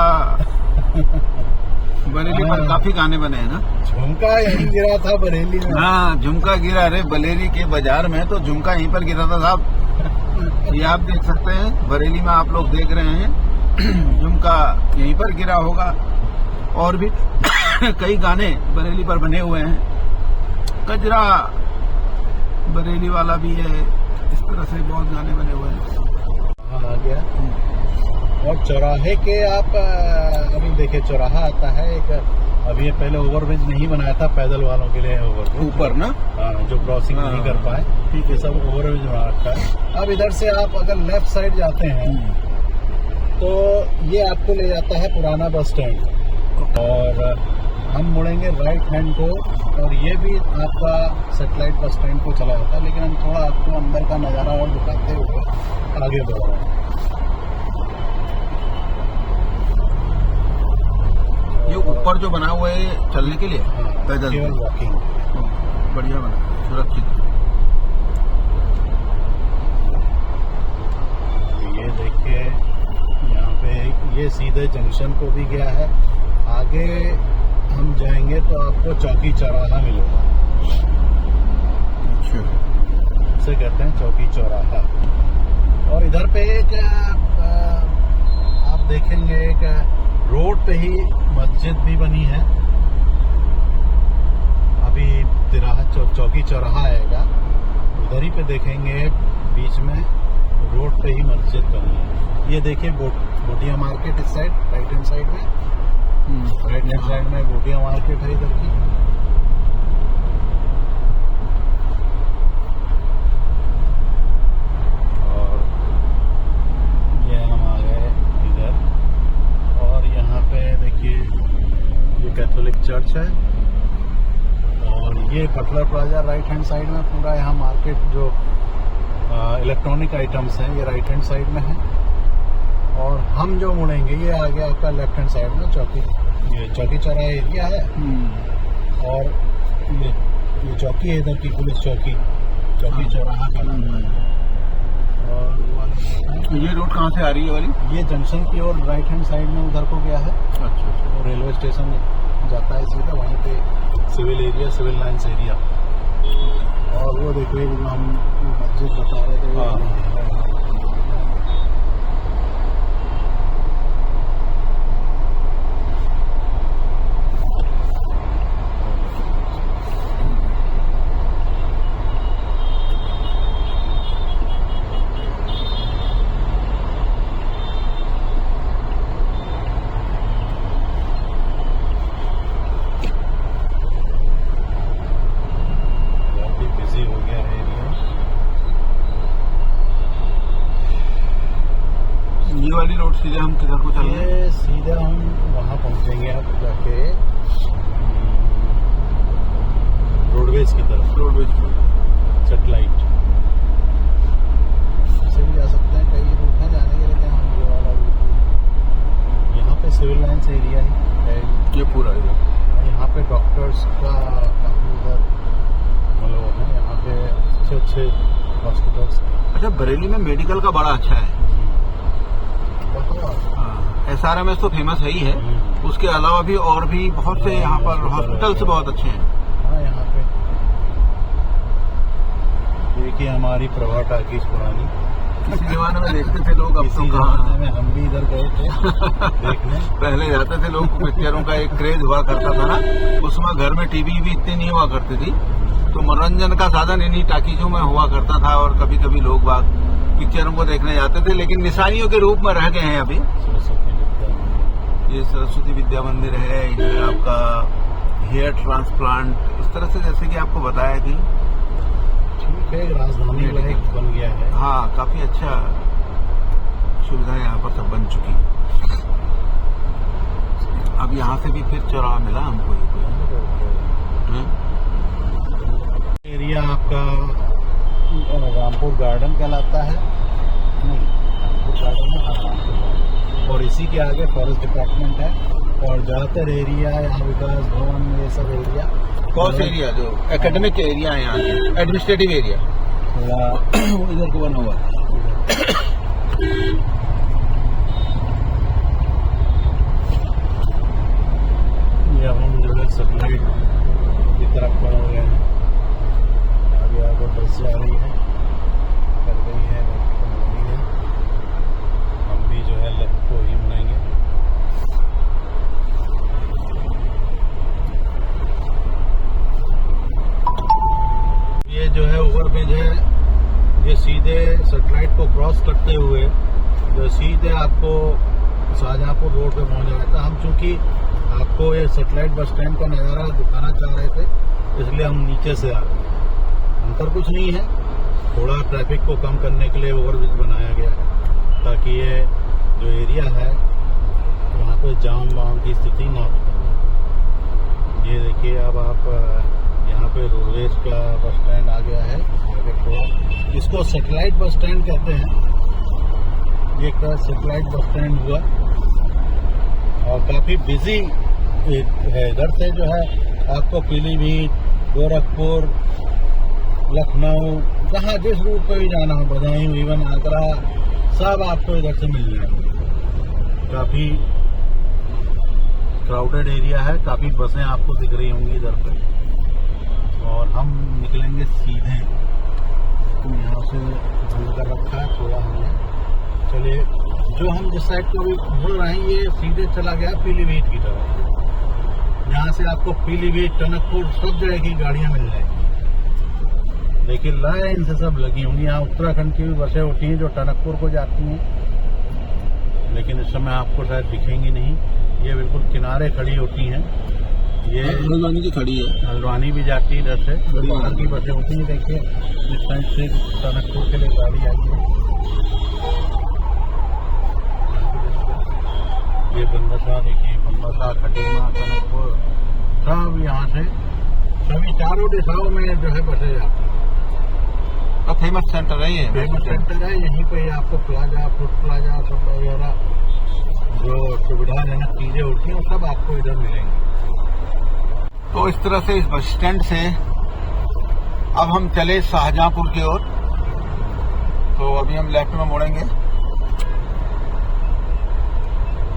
बरेली पर काफी गाने बने हैं ना। झुमका यहीं गिरा था बरेली में। हाँ, झुमका गिरा रे बरेली के बाजार में, तो झुमका यहीं पर गिरा था साहब। ये आप देख सकते हैं, बरेली में आप लोग देख रहे हैं झुमका यहीं पर गिरा होगा। और भी कई गाने बरेली पर बने हुए हैं। कजरा बरेली वाला भी है, इस तरह से बहुत गाने बने हुए हैं। हाँ, आ गया। और चौराहे के आप अभी देखिए, चौराहा आता है एक, अभी ये पहले ओवरब्रिज नहीं बनाया था पैदल वालों के लिए, ओवरब्रिज ऊपर ना, जो क्रॉसिंग नहीं कर पाए, ठीक है, सब ओवरब्रिज बना रखा है। अब इधर से आप अगर लेफ्ट साइड जाते हैं तो ये आपको ले जाता है पुराना बस स्टैंड, और हम मुड़ेंगे राइट हैंड को, और ये भी आपका सैटेलाइट बस स्टैंड को चला जाता है। लेकिन हम थोड़ा आपको अंदर का नज़ारा और दिखाते हुए आगे बढ़ रहे हैं। ये ऊपर जो बना हुआ है चलने के लिए, हाँ, पैदल केवल वॉकिंग। बढ़िया बना, सुरक्षित। ये देखिए, यहाँ पे ये सीधे जंक्शन को भी गया है। आगे हम जाएंगे तो आपको चौकी चौराहा मिलेगा। इसे कहते हैं चौकी चौराहा। और इधर पे एक आप देखेंगे, एक रोड पे ही मस्जिद भी बनी है। अभी तिराहा चौकी चौराहा आएगा, उधर ही पे देखेंगे बीच में रोड पे ही मस्जिद बनी है। ये देखिए बोटिया मार्केट इस साइड, राइट हैंड साइड में, राइट हैंड साइड में बोटिया मार्केट है इधर की। और ये हम आ गए इधर, और यहाँ पे देखिए ये कैथोलिक चर्च है। और ये Butler Plaza right hand side में, पूरा यहाँ मार्केट जो इलेक्ट्रॉनिक आइटम्स हैं ये राइट हैंड साइड में है। और हम जो मुड़ेंगे ये आ गया आपका लेफ्ट हैंड साइड में, ये चौकी चौराहा एरिया है। और ये चौकी है इधर की, पुलिस चौकी, चौकी चौराहा का नाम है। और ये रोड कहाँ से आ रही है वाली? ये जंक्शन की ओर राइट हैंड साइड में उधर को गया है। अच्छा। और रेलवे स्टेशन जाता है सीधा, वहीं पे civil area, civil lines area. और वो देखिए जो हम मस्जिद बता रहे थे, ये वाली रोड सीधे हम किधर को चलेंगे? ये सीधा हम वहाँ पहुँचेंगे अब जाके रोडवेज की तरफ, रोडवेज सैटेलाइट से भी जा सकते हैं। कई रूट हैं जाने के, लेकिन हम ये वाला रूट, यहाँ पे सिविल लाइन्स एरिया ही है ये पूरा इधर। यहाँ पे डॉक्टर्स का काफी उधर मतलब है, यहाँ पे अच्छे अच्छे हॉस्पिटल्स हैं। अच्छा, बरेली में मेडिकल का बड़ा अच्छा है। SRMS तो फेमस है ही है, उसके अलावा भी और भी बहुत से यहाँ पर हॉस्पिटल्स बहुत अच्छे हैं। हाँ, यहाँ पे देखिए हमारी प्रभा टाकीज पुरानी, किसी जमाने में देखते थे लोग, अब तो कहाँ में हम भी इधर गए थे देखने। पहले जाते थे लोग, पिक्चरों का एक क्रेज हुआ करता था ना, उसमें घर में टीवी भी इतनी नहीं हुआ करती थी, तो मनोरंजन का साधन इन्हीं टाकीजों में हुआ करता था। और कभी कभी लोग बाग पिक्चरों को देखने जाते थे, लेकिन निशानियों के रूप में रह गए हैं अभी। ये सरस्वती विद्या मंदिर है, इधर आपका हेयर ट्रांसप्लांट, इस तरह से जैसे कि आपको बताया कि ठीक है, राजधानी लाइक बन गया है। हाँ, काफी अच्छा सुविधा यहाँ पर सब बन चुकी है। अब यहाँ से भी फिर चौराहा मिला हमको। एरिया आपका रामपुर गार्डन कहलाता है, नहीं रामपुर गार्डन है, रामपुर गार्डन। और इसी के आगे फॉरेस्ट डिपार्टमेंट है, और ज्यादातर एरिया यहाँ विकास भवन, ये सब एरिया। कौन सा एरिया? जो एकेडमिक एरिया है यहाँ के, एडमिनिस्ट्रेटिव एरिया इधर को बना हुआ है। सीधे सेटेलाइट को क्रॉस करते हुए जो सीधे आपको शाहजहाँपुर रोड पे पहुंच जाता। हम चूंकि आपको ये सेटेलाइट बस स्टैंड का नज़ारा दिखाना चाह रहे थे, इसलिए हम नीचे से आ गए। अंतर कुछ नहीं है, थोड़ा ट्रैफिक को कम करने के लिए ओवरब्रिज बनाया गया है ताकि ये जो एरिया है वहाँ पे जाम वाम की स्थिति ना हो। ये देखिए अब आप यहाँ पे रोडवेज का बस स्टैंड आ गया है। इसको सेटेलाइट बस स्टैंड कहते हैं। ये एक सेटेलाइट बस स्टैंड हुआ और काफ़ी बिजी है। इधर से जो है आपको पीलीभीत, गोरखपुर, लखनऊ, जहाँ जिस रूट पर भी जाना हो, बदायूं, इवन आगरा, सब आपको इधर से मिल जाएंगे। काफ़ी क्राउडेड एरिया है, काफ़ी बसें आपको दिख रही होंगी इधर पे। और हम निकलेंगे सीधे, यहाँ से बंद कर रखा है थोड़ा हमने। चलिए, जो हम जिस साइड को अभी मुड़ रहे हैं ये सीधे चला गया पीलीभीत की तरफ। यहाँ से आपको पीलीभीत, टनकपुर सब जगह की गाड़ियाँ मिल जाएंगी। लेकिन लाइन से सब लगी होंगी। यहाँ उत्तराखंड की भी बसें होती हैं जो टनकपुर को जाती हैं, लेकिन इस समय आपको शायद दिखेंगी नहीं। ये बिल्कुल किनारे खड़ी होती हैं। ये हल्द्वानी की खड़ी है, हल्द्वानी भी जाती है इधर से, बाहर की बसें होती हैं। देखिए इस साइड से टनकपुर के लिए गाड़ी आई है। ये बंदसा देखिए, बंदसा, खटीमा, टनकपुर, सब यहाँ से सभी चारों दिशाओं में जो है बसें जाती हैं। फेमस सेंटर है ये, फेमस सेंटर है। यहीं पे आपको प्लाजा, फूड प्लाजा, सब वगैरह जो सुविधाजनक चीजें होती हैं वो सब आपको इधर मिलेंगी। तो इस तरह से इस बस स्टैंड से अब हम चले शाहजहाँपुर की ओर। तो अभी हम लेफ्ट में मुड़ेंगे।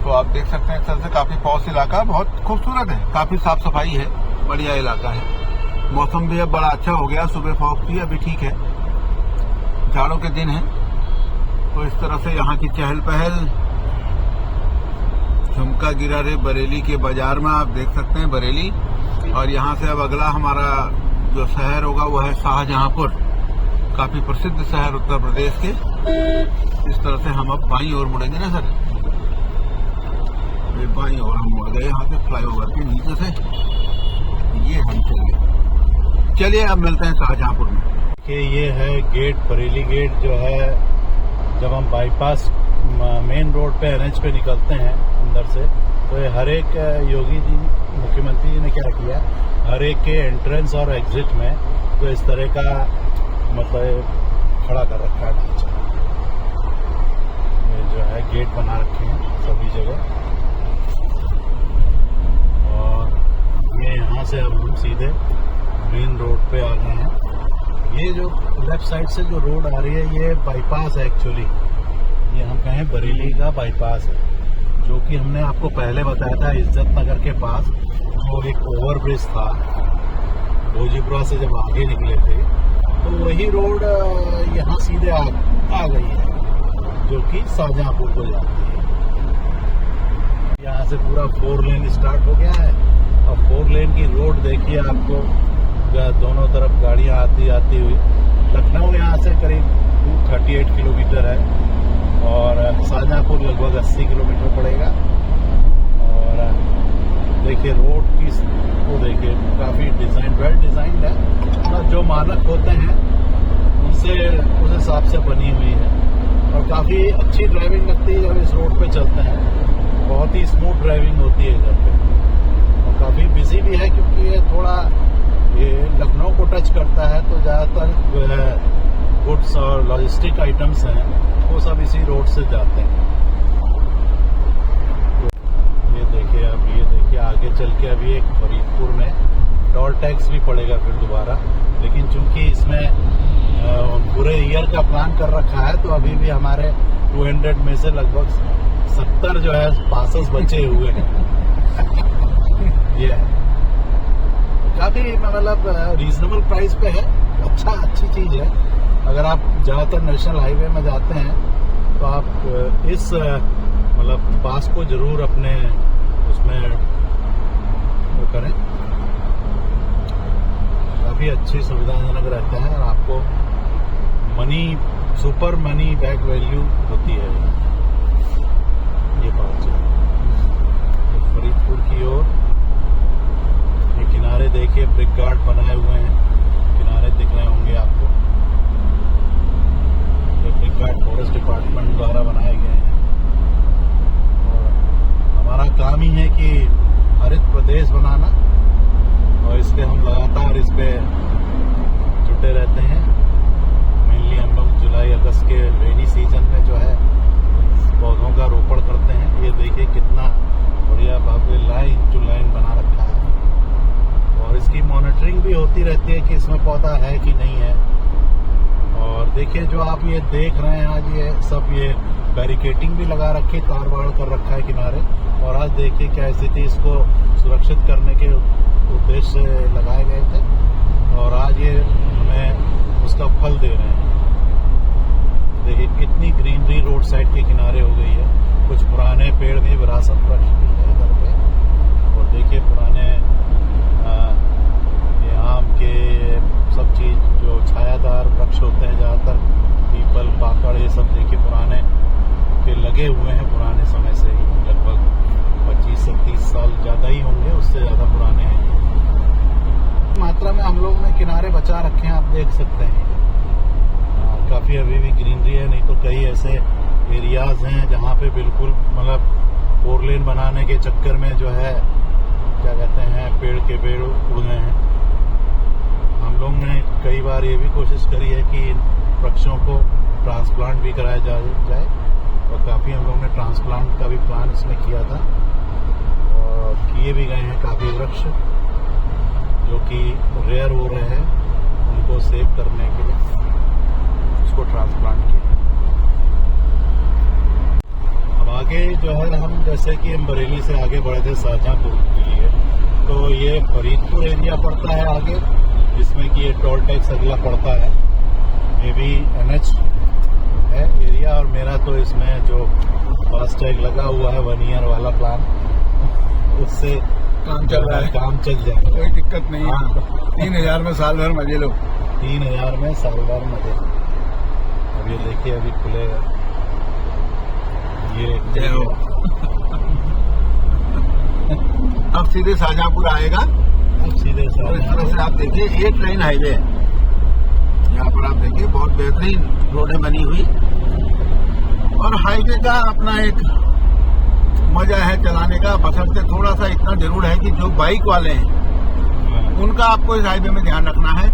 तो आप देख सकते हैं इस तरह से काफी पॉश इलाका, बहुत खूबसूरत है, काफी साफ सफाई है, बढ़िया इलाका है। मौसम भी अब बड़ा अच्छा हो गया, सुबह फॉग थी, अभी ठीक है, जाड़ों के दिन है। तो इस तरह से यहाँ की चहल पहल, झुमका गिरा रे बरेली के बाजार में, आप देख सकते हैं बरेली। और यहाँ से अब अगला हमारा जो शहर होगा वो है शाहजहाँपुर, काफी प्रसिद्ध शहर उत्तर प्रदेश के। इस तरह से हम अब बाईं ओर मुड़ेंगे ना सर, ये बाईं ओर हम मुड़ गए यहाँ से फ्लाईओवर के नीचे से। ये हम चलिए अब मिलते हैं शाहजहाँपुर में। कि ये है गेट, बरेली गेट जो है। जब हम बाईपास मेन रोड पे एनएच पे निकलते हैं अंदर से, तो ये हर एक योगी जी, मुख्यमंत्री जी ने क्या किया, हर एक के एंट्रेंस और एग्जिट में तो इस तरह का मतलब खड़ा कर रखा है ढांचा। ये जो है गेट बना रखे हैं सभी जगह। और ये यहाँ से अब हम सीधे मेन रोड पे आ गए हैं। ये जो लेफ्ट साइड से जो रोड आ रही है ये बाईपास है एक्चुअली। ये हम कहें बरेली का बाईपास है, जो कि हमने आपको पहले बताया था इज्जत नगर के पास जो एक ओवरब्रिज था भोजीपुरा से जब आगे निकले थे, तो वही रोड यहाँ सीधे आ गई है, जो कि शाहजहाँपुर को जाती है। यहाँ से पूरा 4 लेन स्टार्ट हो गया है। और 4 लेन की रोड देखिए आपको, दोनों तरफ गाड़ियां आती हुई। लखनऊ यहाँ से करीब 238 किलोमीटर है और शाहजहाँपुर लगभग 80 किलोमीटर पड़ेगा। और देखिए रोड की वो देखिए काफ़ी वेल डिज़ाइंड है, मतलब जो मानक होते हैं उनसे उस हिसाब से बनी हुई है। और काफ़ी अच्छी ड्राइविंग लगती है जब इस रोड पे चलते हैं, बहुत ही स्मूथ ड्राइविंग होती है इधर पे। और काफ़ी बिजी भी है क्योंकि ये थोड़ा ये लखनऊ को टच करता है, तो ज़्यादातर गुड्स और लॉजिस्टिक आइटम्स हैं वो सब इसी रोड से जाते हैं। तो ये देखिए आगे चल के अभी एक फरीदपुर में टोल टैक्स भी पड़ेगा फिर दोबारा, लेकिन चूंकि इसमें पूरे ईयर का प्लान कर रखा है तो अभी भी हमारे 200 में से लगभग 70 जो है पासेस बचे हुए हैं। ये काफी मतलब रीजनेबल प्राइस पे है, अच्छी चीज है। अगर आप ज्यादातर नेशनल हाईवे में जाते हैं तो आप इस मतलब पास को जरूर अपने उसमें वो करें, काफी अच्छी सुविधाजनक रहता है और आपको money super money back value होती है ये बात जो तो फरीदपुर की ओर ये किनारे देखिए ब्रिक गार्ड बनाए हुए हैं, किनारे दिख रहे होंगे आपको। ये ब्रिक गार्ड फॉरेस्ट डिपार्टमेंट द्वारा बनाए गए हैं और हमारा काम ही है कि हरित प्रदेश बनाना और इसलिए हम लगातार इस पे जुटे रहते हैं। मेनली हम लोग जुलाई अगस्त के रेनी सीजन में जो है पौधों का रोपण करते हैं। ये देखिए कितना बढ़िया भव्य लाइन टू लाइन बना रखा है और इसकी मॉनिटरिंग भी होती रहती है कि इसमें पौधा है कि नहीं है। और देखिए जो आप ये देख रहे हैं आज ये सब ये बैरिकेटिंग भी लगा रखी, तार बाड़ कर रखा है किनारे। और आज देखिए क्या स्थिति, इसको सुरक्षित करने के उद्देश्य से लगाए गए थे और आज ये हमें उसका फल दे रहे हैं। देखिए कितनी ग्रीनरी रोड साइड के किनारे हो गई है। कुछ पुराने पेड़ भी विरासत वृक्ष भी है इधर पे और देखिए पुराने ये आम के सब चीज जो छायादार वृक्ष होते हैं, ज़्यादातर पीपल पाकड़ ये सब देखिए पुराने के लगे हुए हैं पुराने समय से ही, लगभग 25 से 30 साल ज़्यादा ही होंगे, उससे ज़्यादा पुराने हैं। मात्रा में हम लोग ने किनारे बचा रखे हैं, आप देख सकते हैं। काफ़ी अभी भी ग्रीनरी है, नहीं तो कई ऐसे एरियाज हैं जहाँ पे बिल्कुल मतलब 4 लेन बनाने के चक्कर में जो है क्या कहते हैं पेड़ के पेड़ उड़ गए हैं। हम लोग ने कई बार ये भी कोशिश करी है कि इन वृक्षों को ट्रांसप्लांट भी कराया जाए और काफ़ी हम लोग ने ट्रांसप्लांट का भी प्लान इसमें किया था और किए भी गए हैं काफ़ी वृक्ष जो कि रेयर हो रहे हैं, उनको सेव करने के लिए उसको ट्रांसप्लांट किया। अब आगे जो है हम जैसे कि हम बरेली से आगे बढ़े थे शाहजहांपुर के लिए, तो ये फरीदपुर एरिया पड़ता है आगे, जिसमें कि ये टोल टैक्स अगला पड़ता है। ये भी NH है एरिया और मेरा तो इसमें जो फास्टैग लगा हुआ है 1 ईयर वाला प्लान, उससे काम चल रहा है, काम चल जाएगा, कोई दिक्कत नहीं है। 3000 में साल भर मजे लो, 3000 में साल भर मजे। अब ये देखिए अभी खुलेगा ये अब सीधे शाहजहांपुर आएगा। अब सीधे इस तरह से आप देखिए ये ट्रेन हाईवे है, यहाँ पर आप देखिए बहुत बेहतरीन रोडें बनी हुई और हाईवे का अपना एक मजा है चलाने का। बशर्ते थोड़ा सा इतना जरूर है कि जो बाइक वाले हैं उनका आपको इस हाईवे में ध्यान रखना है,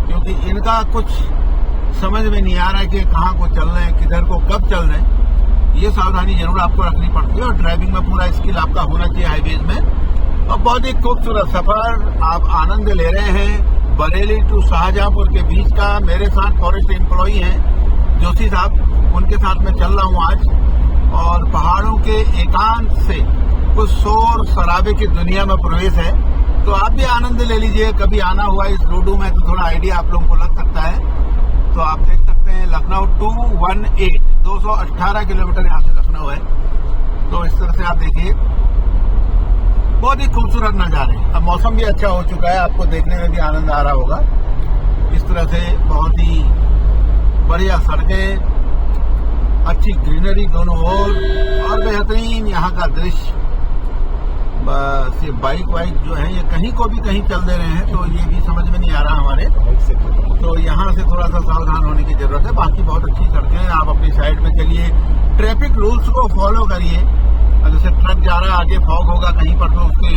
क्योंकि इनका कुछ समझ में नहीं आ रहा है कि कहाँ को चल रहे हैं, किधर को कब चल रहे हैं। ये सावधानी जरूर आपको रखनी पड़ती है और ड्राइविंग में पूरा स्किल आपका होना चाहिए हाईवेज में। और बहुत ही खूबसूरत सफर आप आनंद ले रहे हैं बरेली टू शाहजहांपुर के बीच का। मेरे साथ फॉरेस्ट एम्प्लॉई हैं जोशी साहब, उनके साथ मैं चल रहा हूँ आज और पहाड़ों के एकांत से कुछ शोर शराबे की दुनिया में प्रवेश है। तो आप भी आनंद ले लीजिए, कभी आना हुआ इस रोडू में तो थोड़ा आइडिया आप लोगों को लग सकता है। तो आप देख सकते हैं लखनऊ 218 किलोमीटर यहाँ से लखनऊ है। तो इस तरह से आप देखिए बहुत ही खूबसूरत नज़ारे। अब मौसम भी अच्छा हो चुका है, आपको देखने में भी आनंद आ रहा होगा। इस तरह से बहुत ही बढ़िया सड़कें, अच्छी ग्रीनरी दोनों ओर और बेहतरीन यहाँ का दृश्य। बस ये बाइक वाइक जो है ये कहीं को भी कहीं चल दे रहे हैं, तो ये भी समझ में नहीं आ रहा हमारे। तो यहाँ से थोड़ा सा सावधान होने की जरूरत है। बाकी बहुत अच्छी सड़कें हैं, आप अपनी साइड में चलिए, ट्रैफिक रूल्स को फॉलो करिए। जैसे ट्रक जा रहा है आगे फॉग होगा कहीं पर तो उसके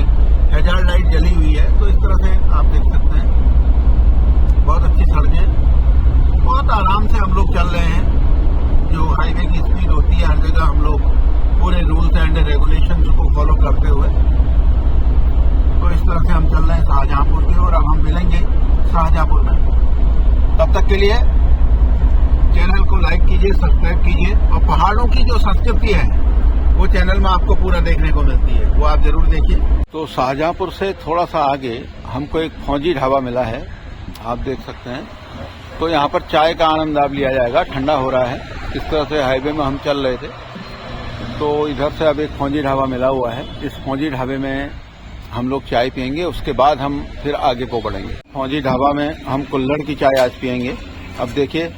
हैजार्ड लाइट जली हुई है। तो इस तरह से आप देख सकते हैं बहुत अच्छी सड़कें, बहुत आराम से हम लोग चल रहे हैं। जो हाईवे की स्पीड होती है हर जगह हम लोग पूरे रूल्स एंड रेगुलेशंस को फॉलो करते हुए। तो इस तरह से हम चल रहे हैं शाहजहांपुर की ओर। अब हम मिलेंगे शाहजहांपुर में, तब तक के लिए चैनल को लाइक कीजिए, सब्सक्राइब कीजिए और पहाड़ों की जो संस्कृति है वो चैनल में आपको पूरा देखने को मिलती है, वो आप जरूर देखिए। तो शाहजहांपुर से थोड़ा सा आगे हमको एक फौजी ढाबा मिला है, आप देख सकते हैं। तो यहाँ पर चाय का आनंद आप लिया जाएगा, ठंडा हो रहा है। इस तरह से हाईवे में हम चल रहे थे तो इधर से अब एक फौजी ढाबा मिला हुआ है। इस फौजी ढाबे में हम लोग चाय पियेंगे, उसके बाद हम फिर आगे को बढ़ेंगे। फौजी ढाबा में हम कुल्हड़ की चाय आज पियेंगे। अब देखिए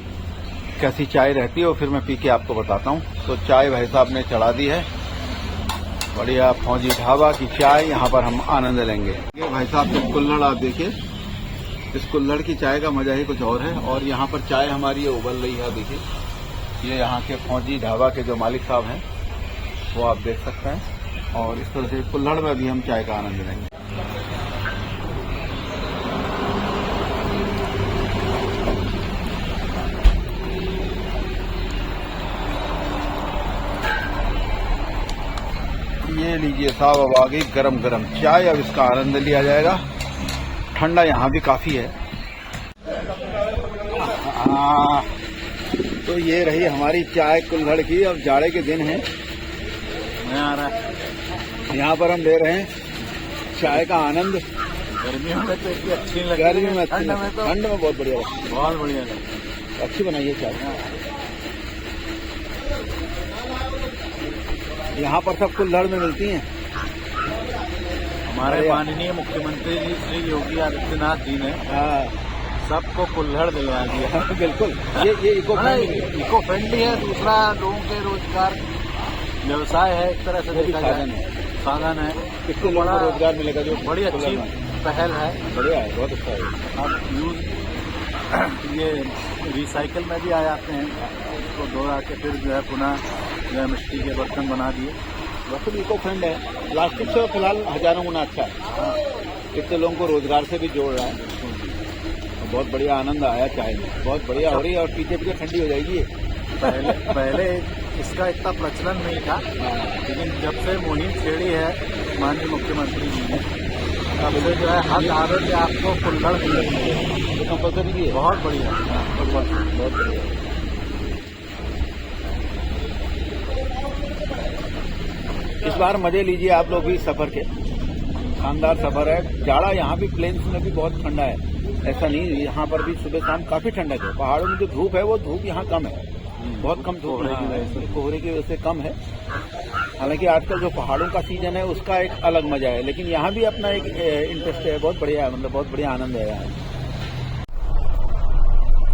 कैसी चाय रहती है और फिर मैं पी के आपको बताता हूँ। तो चाय भाई साहब ने चढ़ा दी है, बढ़िया फौजी ढाबा की चाय, यहाँ पर हम आनंद लेंगे। ये भाई साहब तो कुल्हड़ आप देखिए, इस कुल्हड़ की चाय का मजा ही कुछ और है। और यहाँ पर चाय हमारी ये उबल रही है, देखिए ये यहाँ के फौजी ढाबा के जो मालिक साहब हैं वो आप देख सकते हैं। और इस तरह से कुल्हड़ में भी हम चाय का आनंद लेंगे। ये लीजिए साहब, अब आ गई गरम गरम चाय, अब इसका आनंद लिया जाएगा। ठंडा यहाँ भी काफी है। तो ये रही हमारी चाय कुल्हड़ की। अब जाड़े के दिन है, यहाँ पर हम ले रहे हैं चाय का आनंद। गर्मियों में तो इतनी अच्छी लगती है, गर्मी में अच्छी, ठंड में बहुत बढ़िया लगती है। बहुत बढ़िया लगती अच्छी बनाइए चाय। यहाँ पर सब कुल्हड़ में मिलती हैं। हमारे माननीय मुख्यमंत्री जी श्री योगी आदित्यनाथ जी ने सबको कुल्हड़ दिलवा दिया। बिल्कुल, ये इको फ्रेंडली है। दूसरा लोगों के रोजगार व्यवसाय है, एक तरह से देखा जाए साधन है। कितने लोगों को रोजगार मिलेगा, जो बड़ी अच्छी पहल है। बढ़िया है, बहुत अच्छा है। अब यूज ये रिसाइकल में भी आ जाते हैं, उसको धोआ के फिर जो है पुनः जो है मिट्टी के बर्तन बना दिए। वैसे इको फ्रेंड है, प्लास्टिक से फिलहाल हजारों गुना अच्छा है। कितने लोगों को रोजगार से भी जोड़ रहा है। बहुत बढ़िया आनंद आया चाय में, बहुत बढ़िया हो रही है। और पीछे पीछे ठंडी हो जाएगी। पहले इसका इतना प्रचलन नहीं था, लेकिन जब से मुहिम छेड़ी है माननीय मुख्यमंत्री जी ने, तब से जो है हर हालत में आपको कुल्हड़ मिलेगी। कंपल्सरी भी है। बहुत बढ़िया, बहुत बढ़िया। इस बार मजे लीजिए आप लोग भी सफर के, शानदार सफर है। जाड़ा यहाँ भी प्लेन्स में भी बहुत ठंडा है, ऐसा नहीं, यहाँ पर भी सुबह शाम काफी ठंडक है। पहाड़ों में जो धूप है वो धूप यहाँ कम है, बहुत कम धूप है, कोहरे की वजह से कम है। हालांकि आजकल जो पहाड़ों का सीजन है उसका एक अलग मजा है, लेकिन यहाँ भी अपना एक इंटरेस्ट है। बहुत बढ़िया है, मतलब बहुत बढ़िया आनंद है यहाँ।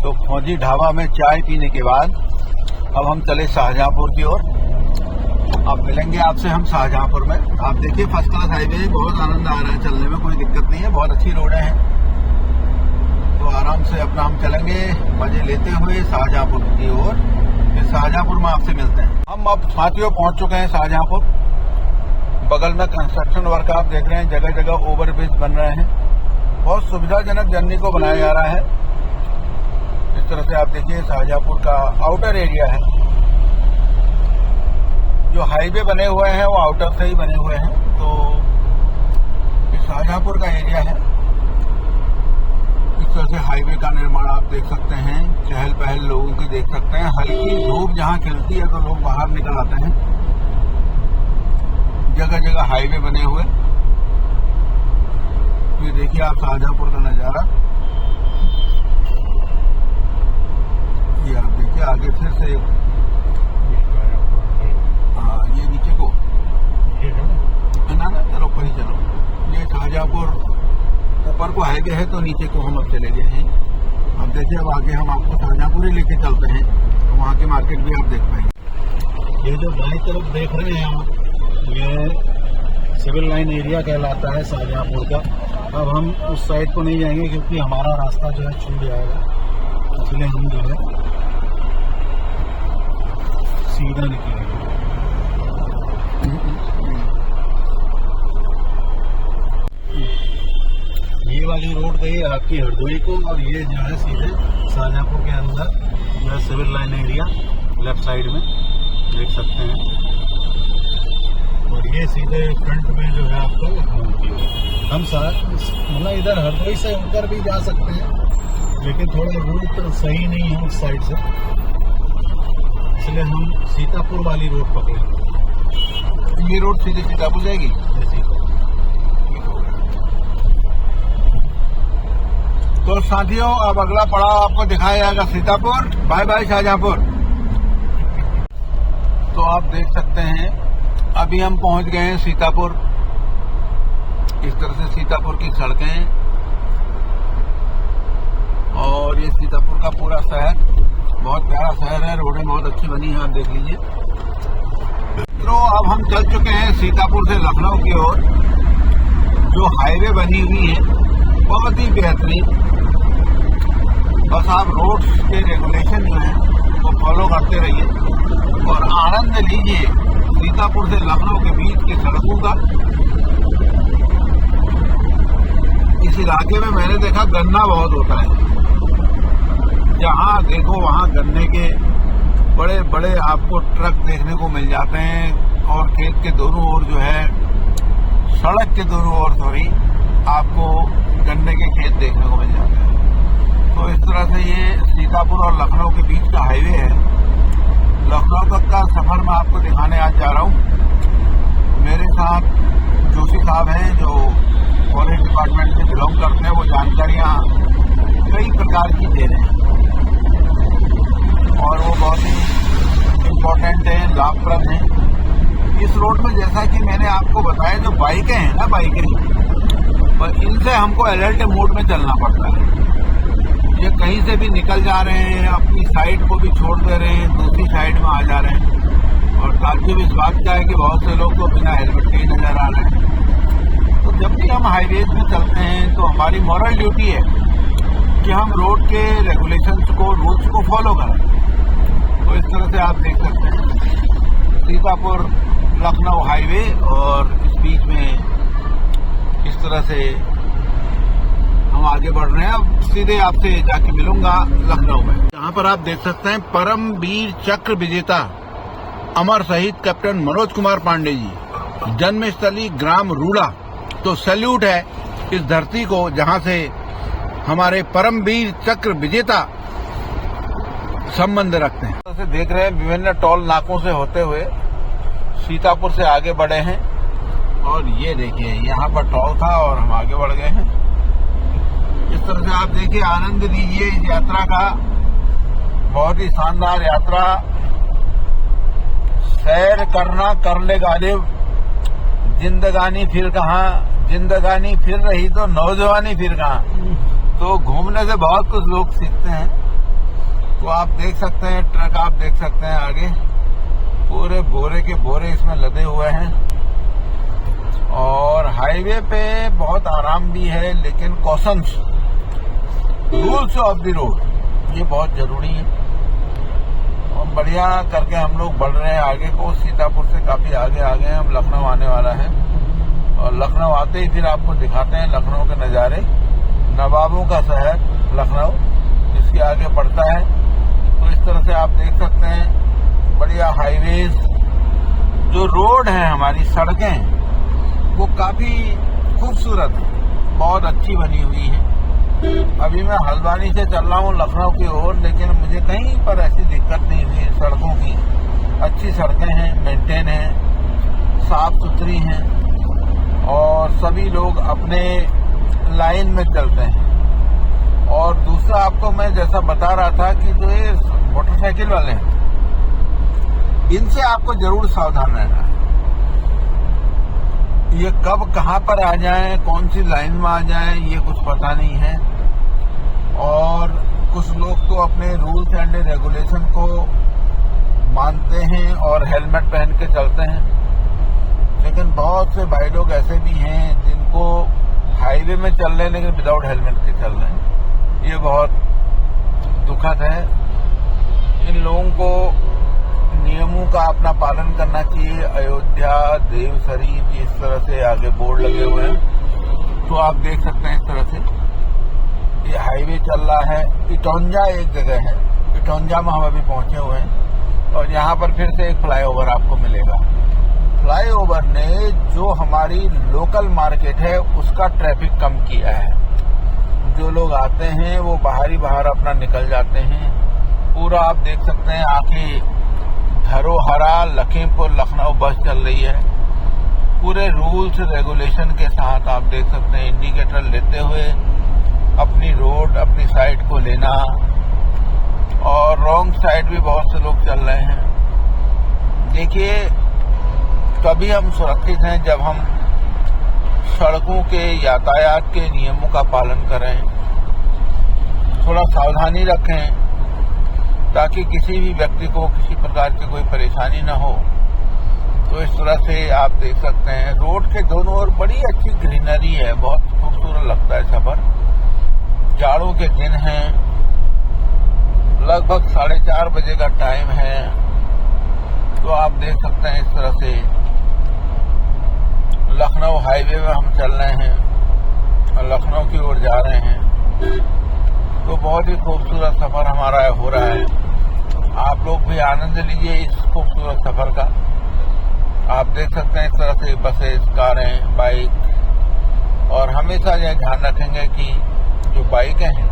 तो फौजी ढाबा में चाय पीने के बाद अब हम चले शाहजहांपुर की ओर। अब मिलेंगे आपसे हम शाहजहांपुर में। आप देखिए फर्स्ट क्लास हाईवे है, बहुत आनंद आ रहा है चलने में, कोई दिक्कत नहीं है, बहुत अच्छी रोडें हैं। तो आराम से अपना हम चलेंगे मजे लेते हुए शाहजहांपुर की ओर। फिर शाहजहांपुर में आपसे मिलते हैं। हम अब साथियों पहुंच चुके हैं शाहजहांपुर। बगल में कंस्ट्रक्शन वर्क आप देख रहे हैं, जगह जगह ओवरब्रिज बन रहे हैं। बहुत सुविधाजनक जर्नी को बनाया जा रहा है। इस तरह से आप देखिए शाहजहांपुर का आउटर एरिया है। जो हाईवे बने हुए हैं वो आउटर से ही बने हुए हैं। तो ये शाहजहांपुर का एरिया है। इस तरह से हाईवे का निर्माण आप देख सकते हैं, चहल पहल लोगों की देख सकते हैं। हल्की धूप जहां खिलती है तो लोग बाहर निकल आते हैं। जगह जगह हाईवे बने हुए। ये देखिए आप शाहजहांपुर का नजारा। ये आप देखिए आगे फिर से, हाँ ये नीचे को ना चलो ऊपर ही चलो। ये शाहजहांपुर ऊपर को हाईवे है तो नीचे को हम अब चले गए हैं। अब देखिए अब आगे हम आपको शाहजहांपुर ही लेके चलते हैं, तो वहाँ की मार्केट भी आप देख पाएंगे। ये जो दाईं तरफ देख रहे हैं आप, ये सिविल लाइन एरिया कहलाता है शाहजहांपुर का। अब हम उस साइड को नहीं जाएंगे क्योंकि हमारा रास्ता जो है छूट जाएगा, इसलिए हम जो है सीधा निकलेंगे। ये वाली रोड गई आपकी हरदोई को, और ये जो है सीधे शाहजहांपुर के अंदर जो है civil line area left side में देख सकते हैं। और ये सीधे फ्रंट में जो है आपको हम मतलब इधर हरदोई से होकर भी जा सकते हैं, लेकिन थोड़ा रूट सही नहीं है उस साइड से, इसलिए हम सीतापुर वाली रोड पकड़ेंगे। ये रोड सीधे सीतापुर जाएगी। तो साथियों अब अगला पड़ाव आपको दिखाया जाएगा सीतापुर। Bye bye Shahjahanpur. तो आप देख सकते हैं अभी हम पहुंच गए हैं सीतापुर। इस तरह से सीतापुर की सड़कें और ये सीतापुर का पूरा शहर। बहुत प्यारा शहर है, रोडें बहुत अच्छी बनी है, आप देख लीजिए। तो अब हम चल चुके हैं सीतापुर से लखनऊ की ओर। जो हाईवे बनी हुई है बहुत ही बेहतरीन। बस आप रोड्स के रेगुलेशन जो है वो फॉलो करते रहिए और आनंद लीजिए सीतापुर से लखनऊ के बीच की सड़कों का। इस इलाके में मैंने देखा गन्ना बहुत होता है, जहाँ देखो वहाँ गन्ने के बड़े बड़े आपको ट्रक देखने को मिल जाते हैं और खेत के दोनों ओर जो है, सड़क के दोनों ओर सॉरी, आपको गन्ने के खेत देखने को मिल जाते हैं। तो इस तरह से ये सीतापुर और लखनऊ के बीच का हाईवे है। लखनऊ तक का सफर मैं आपको दिखाने आज जा रहा हूँ। मेरे साथ जोशी साहब हैं जो फॉरेस्ट डिपार्टमेंट से बिलोंग करते हैं। वो जानकारियाँ कई प्रकार की दे रहे हैं और वो बहुत ही इम्पोर्टेंट है, लाभप्रद है। इस रोड में जैसा कि मैंने आपको बताया, जो बाइकें हैं ना, बाइकें, इनसे हमको अलर्ट मोड में चलना पड़ता है। ये कहीं से भी निकल जा रहे हैं, अपनी साइड को भी छोड़ दे रहे हैं, दूसरी साइड में आ जा रहे हैं। और ताज्जुब इस बात का है कि बहुत से लोग को बिना हेलमेट के ही नजर आ रहे हैं। तो जब भी हम हाईवेज में चलते हैं तो हमारी मॉरल ड्यूटी है कि हम रोड के रेगुलेशंस को, रूल्स को फॉलो करें। तो इस तरह से आप देख सकते हैं सीतापुर लखनऊ हाईवे, और इस बीच में इस तरह से हम आगे बढ़ रहे हैं। अब सीधे आपसे जाके मिलूंगा लखनऊ में। यहाँ पर आप देख सकते हैं परमवीर चक्र विजेता अमर शहीद कैप्टन मनोज कुमार पांडे जी, जन्मस्थली ग्राम रूड़ा। तो सैल्यूट है इस धरती को जहाँ से हमारे परमवीर चक्र विजेता संबंध रखते हैं। तो देख रहे हैं विभिन्न टोल नाकों से होते हुए सीतापुर से आगे बढ़े हैं और ये देखिए यहाँ पर टोल था और हम आगे बढ़ गए हैं। इस तरह से आप देखिए, आनंद लीजिए इस यात्रा का। बहुत ही शानदार यात्रा। सैर करना कर ले गालिब, जिंदगानी फिर कहाँ, जिंदगानी फिर रही तो नौजवानी फिर कहाँ। तो घूमने से बहुत कुछ लोग सीखते हैं। तो आप देख सकते हैं ट्रक, आप देख सकते हैं आगे पूरे बोरे के बोरे इसमें लदे हुए हैं। और हाईवे पे बहुत आराम भी है, लेकिन cautions, rules of the road, ये बहुत जरूरी है। और बढ़िया करके हम लोग बढ़ रहे हैं आगे को। सीतापुर से काफी आगे आ गए हैं हम, लखनऊ आने वाला है। और लखनऊ आते ही फिर आपको दिखाते हैं लखनऊ के नज़ारे। नवाबों का शहर लखनऊ इसके आगे पड़ता है। तो इस तरह से आप देख सकते हैं बढ़िया हाईवेज, जो रोड है हमारी सड़कें, वो काफी खूबसूरत है, बहुत अच्छी बनी हुई है। अभी मैं हल्द्वानी से चल रहा हूँ लखनऊ की ओर, लेकिन मुझे कहीं पर ऐसी दिक्कत नहीं हुई। सड़कों की अच्छी सड़कें हैं, मेंटेन हैं, साफ सुथरी हैं और सभी लोग अपने लाइन में चलते हैं। और दूसरा आपको मैं जैसा बता रहा था कि जो ये मोटरसाइकिल वाले हैं, इनसे आपको जरूर सावधान रहना है। ये कब कहाँ पर आ जाएं, कौन सी लाइन में आ जाएं, ये कुछ पता नहीं है। और कुछ लोग तो अपने रूल्स एंड रेगुलेशन को मानते हैं और हेलमेट पहन के चलते हैं, लेकिन बहुत से भाई लोग ऐसे भी हैं जिनको हाईवे में चल रहे हैं लेकिन विदाउट हेलमेट के चल रहे हैं। ये बहुत दुखद है। इन लोगों को नियमों का अपना पालन करना चाहिए। अयोध्या, देव शरीफ, इस तरह से आगे बोर्ड लगे हुए हैं। तो आप देख सकते हैं इस तरह से ये हाईवे चल रहा है। इटौंजा एक जगह है, इटौंजा में हम अभी पहुंचे हुए हैं और यहाँ पर फिर से एक फ्लाईओवर आपको मिलेगा। फ्लाईओवर ने जो हमारी लोकल मार्केट है उसका ट्रैफिक कम किया है। जो लोग आते हैं वो बाहर अपना निकल जाते हैं। पूरा आप देख सकते हैं आके धरोहरा लखीमपुर लखनऊ बस चल रही है, पूरे रूल्स रेगुलेशन के साथ। आप देख सकते हैं इंडिकेटर लेते हुए अपनी रोड, अपनी साइड को लेना। और रॉन्ग साइड भी बहुत से लोग चल रहे हैं। देखिए, तभी हम सुरक्षित हैं जब हम सड़कों के यातायात के नियमों का पालन करें, थोड़ा सावधानी रखें। ताकि किसी भी व्यक्ति को किसी प्रकार की कोई परेशानी न हो। तो इस तरह से आप देख सकते हैं रोड के दोनों ओर बड़ी अच्छी ग्रीनरी है, बहुत खूबसूरत लगता है सफर। जाड़ों के दिन हैं, लगभग 4:30 बजे का टाइम है। तो आप देख सकते हैं इस तरह से लखनऊ हाईवे में हम चल रहे हैं और लखनऊ की ओर जा रहे हैं। तो बहुत ही खूबसूरत सफर हमारा हो रहा है। आप लोग भी आनंद लीजिए इस खूबसूरत सफर का। आप देख सकते हैं इस तरह से बसेस, कारें, बाइक, और हमेशा यह ध्यान रखेंगे कि जो बाइकें हैं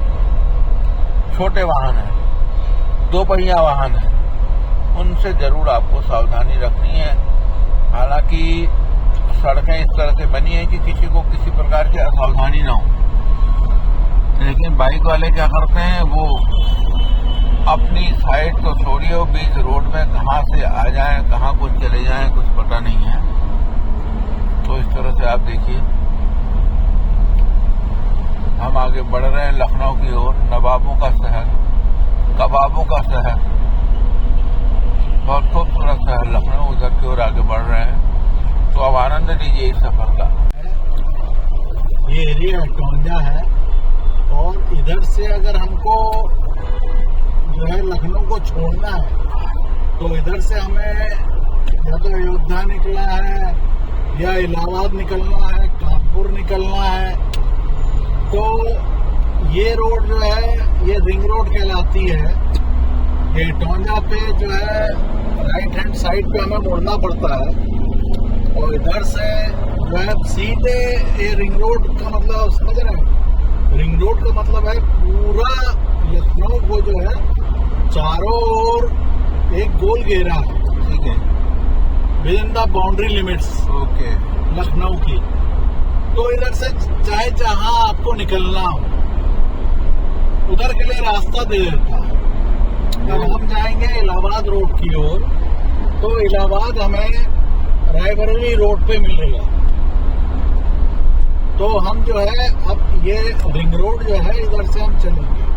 छोटे वाहन हैं, 2 पहिया वाहन हैं, उनसे जरूर आपको सावधानी रखनी है। हालांकि सड़कें इस तरह से बनी है कि किसी को किसी प्रकार की असावधानी ना हो, लेकिन बाइक वाले क्या करते हैं, वो अपनी साइड तो छोड़िए, बीच रोड में कहाँ से आ जाएं, कहाँ कुछ चले जाएं, कुछ पता नहीं है। तो इस तरह से आप देखिए हम आगे बढ़ रहे हैं लखनऊ की ओर। नवाबों का शहर, कबाबों का शहर, बहुत खूबसूरत शहर लखनऊ, उधर की ओर आगे बढ़ रहे हैं। तो अब आनंद लीजिए इस सफर का। ये एरिया टोंजा है और इधर से अगर हमको जो है लखनऊ को छोड़ना है तो इधर से हमें या तो अयोध्या निकलना है या इलाहाबाद निकलना है, कानपुर निकलना है। तो ये रोड जो है ये रिंग रोड कहलाती है। ये टोंजा पे जो है राइट हैंड साइड पे हमें मुड़ना पड़ता है और इधर से जो है सीधे ये रिंग रोड का मतलब समझ रहे हैं, रिंग रोड का मतलब है पूरा लखनऊ को जो है चारों ओर एक गोल घेरा है, ठीक है, with in the boundary limits okay, Lucknow की। तो इधर से चाहे जहां आपको निकलना हो उधर के लिए रास्ता दे देता है। जब हम जाएंगे इलाहाबाद रोड की ओर तो इलाहाबाद हमें रायबरेली रोड पे मिलेगा। तो हम जो है अब ये रिंग रोड जो है इधर से हम चलेंगे,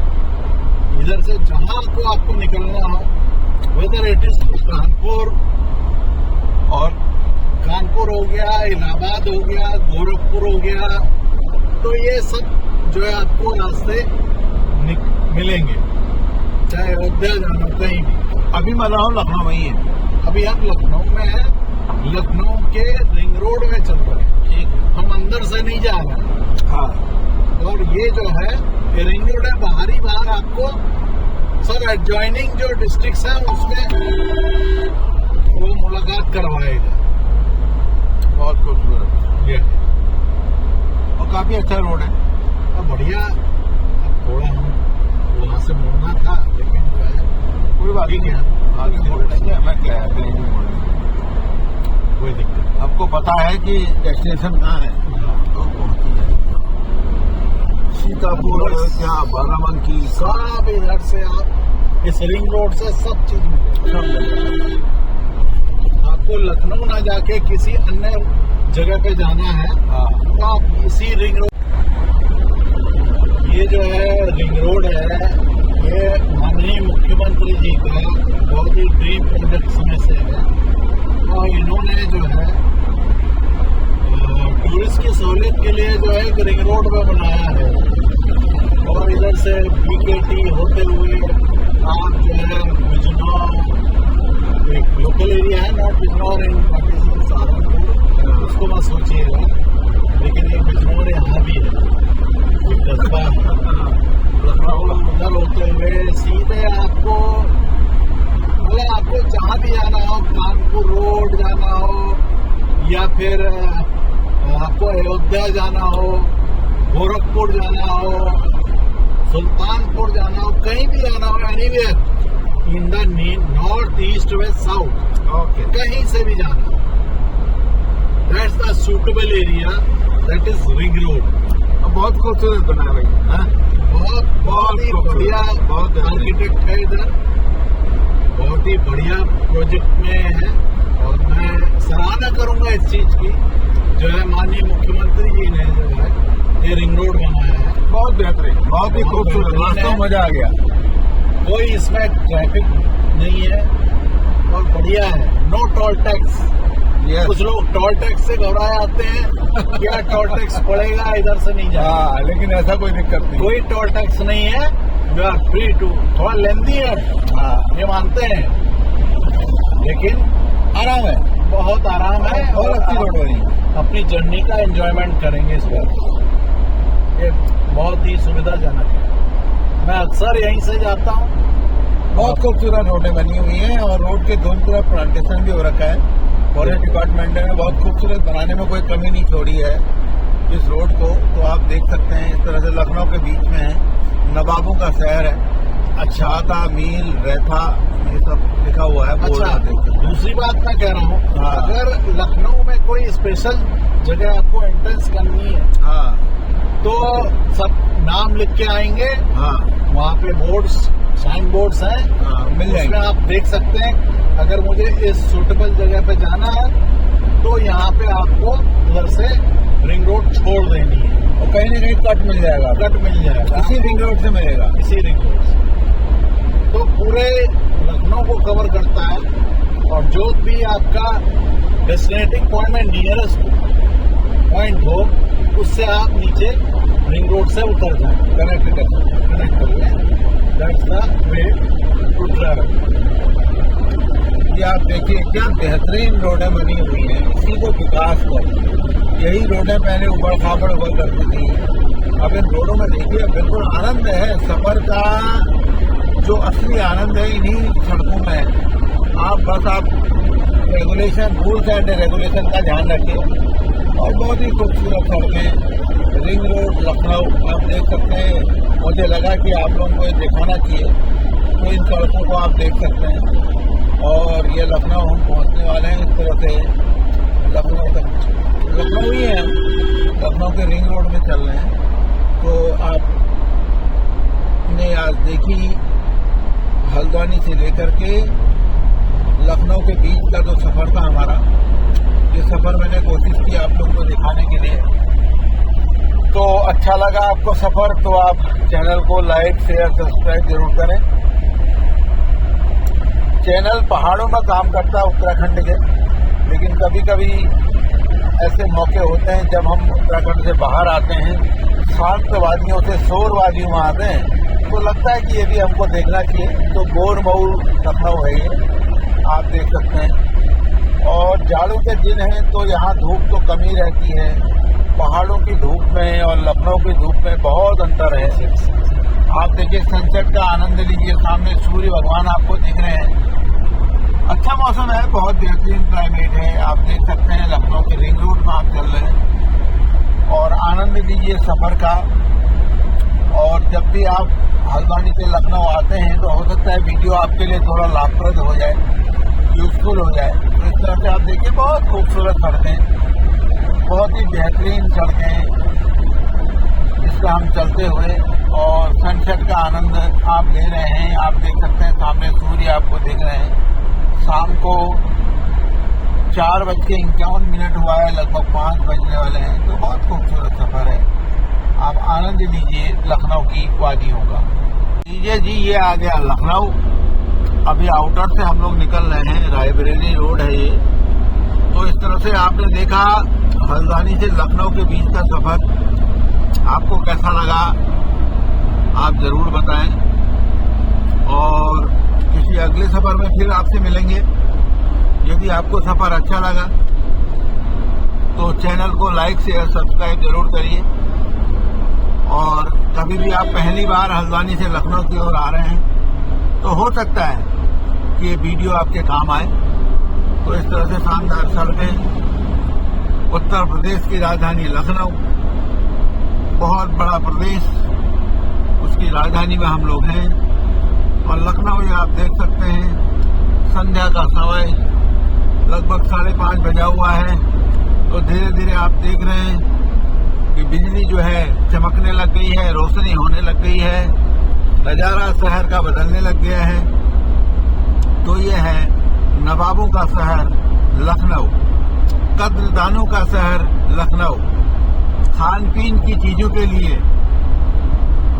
इधर से जहां को आपको निकलना हो, वेदर इट इज कानपुर, और कानपुर हो गया, इलाहाबाद हो गया, गोरखपुर हो गया, तो ये सब जो है आपको रास्ते मिलेंगे, चाहे अयोध्या जाना कहीं भी। अभी मैं रहा हूँ लखनऊ में ही है। अभी हम लखनऊ में हैं, लखनऊ के रिंग रोड में चल रहे हैं, ठीक है, हम अंदर से नहीं जा रहे हैं। हाँ, और ये जो है ये रिंग रोड है, बाहरी बाहर आपको सब एडजॉइनिंग जो डिस्ट्रिक्ट्स हैं उसमें वो मुलाकात करवाएगा। बहुत खूबसूरत ये और काफी अच्छा रोड है। अब बढ़िया। अब थोड़ा हम वहाँ से मुड़ना था, लेकिन जो है कोई बात नहीं है, आगे मोड़ लेंगे, हमें क्या है, कहीं भी मोड़ लेंगे, कोई दिक्कत आपको पता है कि डेस्टिनेशन कहाँ है, तो पहुंची जाएंगे। सीतापुर, अयोध्या, बाराबंकी, सब इधर से आप इस रिंग रोड से सब चीज मिलेगी। आपको लखनऊ ना जाके किसी अन्य जगह पे जाना है तो आप इसी रिंग रोड, ये जो है रिंग रोड है, ये माननीय मुख्यमंत्री जी का बहुत ही ड्रीम प्रोजेक्ट समय से है और इन्होंने जो है टूरिस्ट की सहूलियत के लिए जो है एक रिंग रोड में बनाया है। और इधर से बीकेटी होते हुए आप जो है बिजनौर, एक लोकल एरिया है, नॉट बिजनौर इन पाकिस्तान सहारनपुर, उसको मत सोचिएगा, लेकिन ये बिजनौर यहाँ भी है, एक कस्बा है। उधर होते हुए सीधे आपको मतलब आपको जहाँ भी जाना हो, कानपुर रोड जाना हो या फिर आपको अयोध्या जाना हो, गोरखपुर जाना हो, सुल्तानपुर जाना हो, कहीं भी जाना हो, anywhere in the north east west south, okay, कहीं से भी जाना, that's the suitable area, that is ring road. बहुत खूबसूरत बना है भाई, बहुत ही बढ़िया, बहुत आर्किटेक्ट है इधर, बहुत ही बढ़िया प्रोजेक्ट में है और मैं सराहना करूंगा इस चीज की, जो है माननीय मुख्यमंत्री जी ने जो है ये रिंग रोड बनाया है। बहुत बेहतरीन, बहुत ही खूबसूरत, मजा आ गया। कोई इसमें ट्रैफिक नहीं है और बढ़िया है। No toll tax. कुछ लोग टोल टैक्स से घबराए आते हैं, क्या टोल टैक्स पड़ेगा, इधर से नहीं जाएगा। हाँ, लेकिन ऐसा कोई दिक्कत नहीं, कोई टोल टैक्स नहीं है। You are free to. थोड़ा लेंदी है, हाँ, ये मानते हैं, लेकिन आराम है, बहुत आराम है और अच्छी रोड बनी। अपनी जर्नी का एंजॉयमेंट करेंगे इस पर। ये बहुत ही सुविधाजनक है। मैं अक्सर यहीं से जाता हूँ। बहुत खूबसूरत रोडें बनी हुई हैं और रोड के दोनों तरफ प्लांटेशन भी हो रखा है। फॉरेस्ट डिपार्टमेंट ने बहुत खूबसूरत बनाने में कोई कमी नहीं छोड़ी है इस रोड को। तो आप देख सकते हैं, इस तरह से लखनऊ के बीच में है, नवाबों का शहर है। अच्छा, आता मील रहता ये सब लिखा हुआ है। अच्छा, दूसरी बात मैं कह रहा हूँ, हाँ। अगर लखनऊ में कोई स्पेशल जगह आपको एंट्रेंस करनी है, हाँ, तो सब नाम लिख के आएंगे। हाँ, वहाँ पे बोर्ड्स, साइन बोर्ड्स हैं, हाँ, मिल उसमें जाएंगे। आप देख सकते हैं। अगर मुझे इस सूटेबल जगह पे जाना है तो यहाँ पे आपको उधर से रिंग रोड छोड़ देनी है और कहीं ना कहीं कट मिल जाएगा, कट मिल जाएगा, इसी रिंग रोड से मिलेगा, इसी रिंग रोड से। तो पूरे लखनऊ को कवर करता है। और जो भी आपका डेस्टिनेटिंग पॉइंट में नियरेस्ट पॉइंट हो, उससे आप नीचे रिंग रोड से उतर जाए, कनेक्ट कर लें। That's the way to travel. ये आप देखिए क्या बेहतरीन रोडें बनी हुई हैं, इसी को विकास कर। यही रोडें पहले उबड़ खाबड़ हुआ करती थी, अब इन रोडों में देखिए बिल्कुल आनंद है। सफर का जो असली आनंद है इन्हीं सड़कों में है। आप रेगुलेशन, रूल्स एंड रेगुलेशन का ध्यान रखिए। और बहुत ही खूबसूरत सड़कें, रिंग रोड लखनऊ आप देख सकते हैं। मुझे लगा कि आप लोगों को ये दिखाना चाहिए, तो इन सड़कों को आप देख सकते हैं। और ये लखनऊ हम पहुंचने वाले हैं। इस तरह से लखनऊ तक, लखनऊ ही है, लखनऊ के रिंग रोड में चल रहे हैं। तो आपने आज देखी हल्द्वानी से लेकर के लखनऊ के बीच का जो सफर था हमारा, ये सफर मैंने कोशिश की आप लोगों को दिखाने के लिए। तो अच्छा लगा आपको सफर, तो आप चैनल को लाइक, शेयर, सब्सक्राइब जरूर करें। चैनल पहाड़ों में काम करता है उत्तराखंड के, लेकिन कभी कभी ऐसे मौके होते हैं जब हम उत्तराखंड से बाहर आते हैं, शांत वादियों से शोर वादियों में आते हैं, तो लगता है कि ये भी हमको देखना चाहिए। तो गोरमऊ लखनऊ है ये, आप देख सकते हैं। और जाड़ों के दिन हैं तो यहाँ धूप तो कमी रहती है। पहाड़ों की धूप में और लखनऊ की धूप में बहुत अंतर है। आप देखिए सनसेट का आनंद लीजिए, सामने सूर्य भगवान आपको दिख रहे हैं। अच्छा मौसम है, बहुत बेहतरीन क्लाइमेट है। आप देख सकते हैं लखनऊ के रिंग रोड में आप चल रहे हैं और आनंद लीजिए सफर का। और जब भी आप हल्द्वानी से लखनऊ आते हैं तो हो सकता है वीडियो आपके लिए थोड़ा लाभप्रद हो जाए, यूजफुल हो जाए। तो इस तरह से आप देखिए बहुत खूबसूरत सड़कें, बहुत ही बेहतरीन सड़कें, जिसका हम चलते हुए और सनसेट का आनंद आप ले रहे हैं। आप देख सकते हैं सामने सूर्य आपको दिख रहे हैं। शाम को 4:51 हुआ है, लगभग 5 बजने वाले हैं। तो बहुत खूबसूरत सफर है, आप आनंद लीजिए लखनऊ की वादियों का। लीजिए जी, ये आ गया लखनऊ। अभी आउटर से हम लोग निकल रहे हैं, रायबरेली रोड है ये। तो इस तरह से आपने देखा हल्द्वानी से लखनऊ के बीच का सफर। आपको कैसा लगा आप जरूर बताएं, और किसी अगले सफर में फिर आपसे मिलेंगे। यदि आपको सफर अच्छा लगा तो चैनल को लाइक, शेयर, सब्सक्राइब जरूर करिए। और कभी भी आप पहली बार हल्द्वानी से लखनऊ की ओर आ रहे हैं तो हो सकता है कि ये वीडियो आपके काम आए। तो इस तरह से शानदार सड़कें, उत्तर प्रदेश की राजधानी लखनऊ, बहुत बड़ा प्रदेश, उसकी राजधानी में हम लोग हैं। और लखनऊ ये आप देख सकते हैं संध्या का समय लगभग 5:30 बजा हुआ है। तो धीरे धीरे आप देख रहे हैं कि बिजली जो है चमकने लग गई है, रोशनी होने लग गई है, नज़ारा शहर का बदलने लग गया है। तो ये है नवाबों का शहर लखनऊ, कद्रदानों का शहर लखनऊ, खान पीन की चीजों के लिए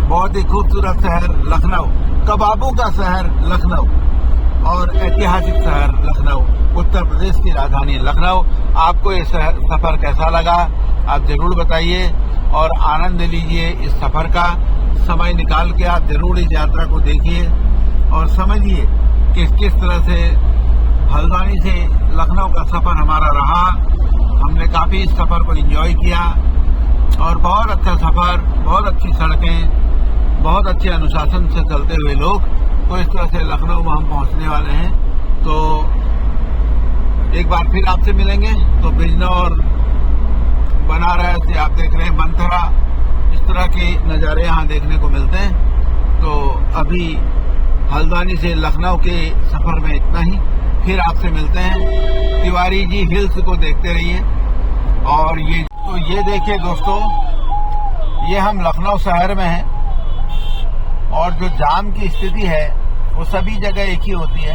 बहुत ही खूबसूरत शहर लखनऊ। कबाबों का शहर लखनऊ और ऐतिहासिक शहर लखनऊ, उत्तर प्रदेश की राजधानी लखनऊ। आपको ये सफर कैसा लगा आप जरूर बताइए और आनंद लीजिए इस सफर का। समय निकाल के आप जरूर इस यात्रा को देखिए और समझिए कि किस तरह से हल्द्वानी से लखनऊ का सफर हमारा रहा। हमने काफी इस सफर को एंजॉय किया और बहुत अच्छा सफर, बहुत अच्छी सड़कें, बहुत अच्छे अनुशासन से चलते हुए लोग। तो इस तरह से लखनऊ में हम पहुंचने वाले हैं। तो एक बार फिर आपसे मिलेंगे। तो बिजनौर, बनारस, आप देख रहे हैं मंथरा, इस तरह के नज़ारे यहाँ देखने को मिलते हैं। तो अभी हल्द्वानी से लखनऊ के सफर में इतना ही। फिर आपसे मिलते हैं। तिवारी जी हिल्स को देखते रहिए। और ये देखिए दोस्तों, ये हम लखनऊ शहर में हैं और जो जाम की स्थिति है वो सभी जगह एक ही होती है।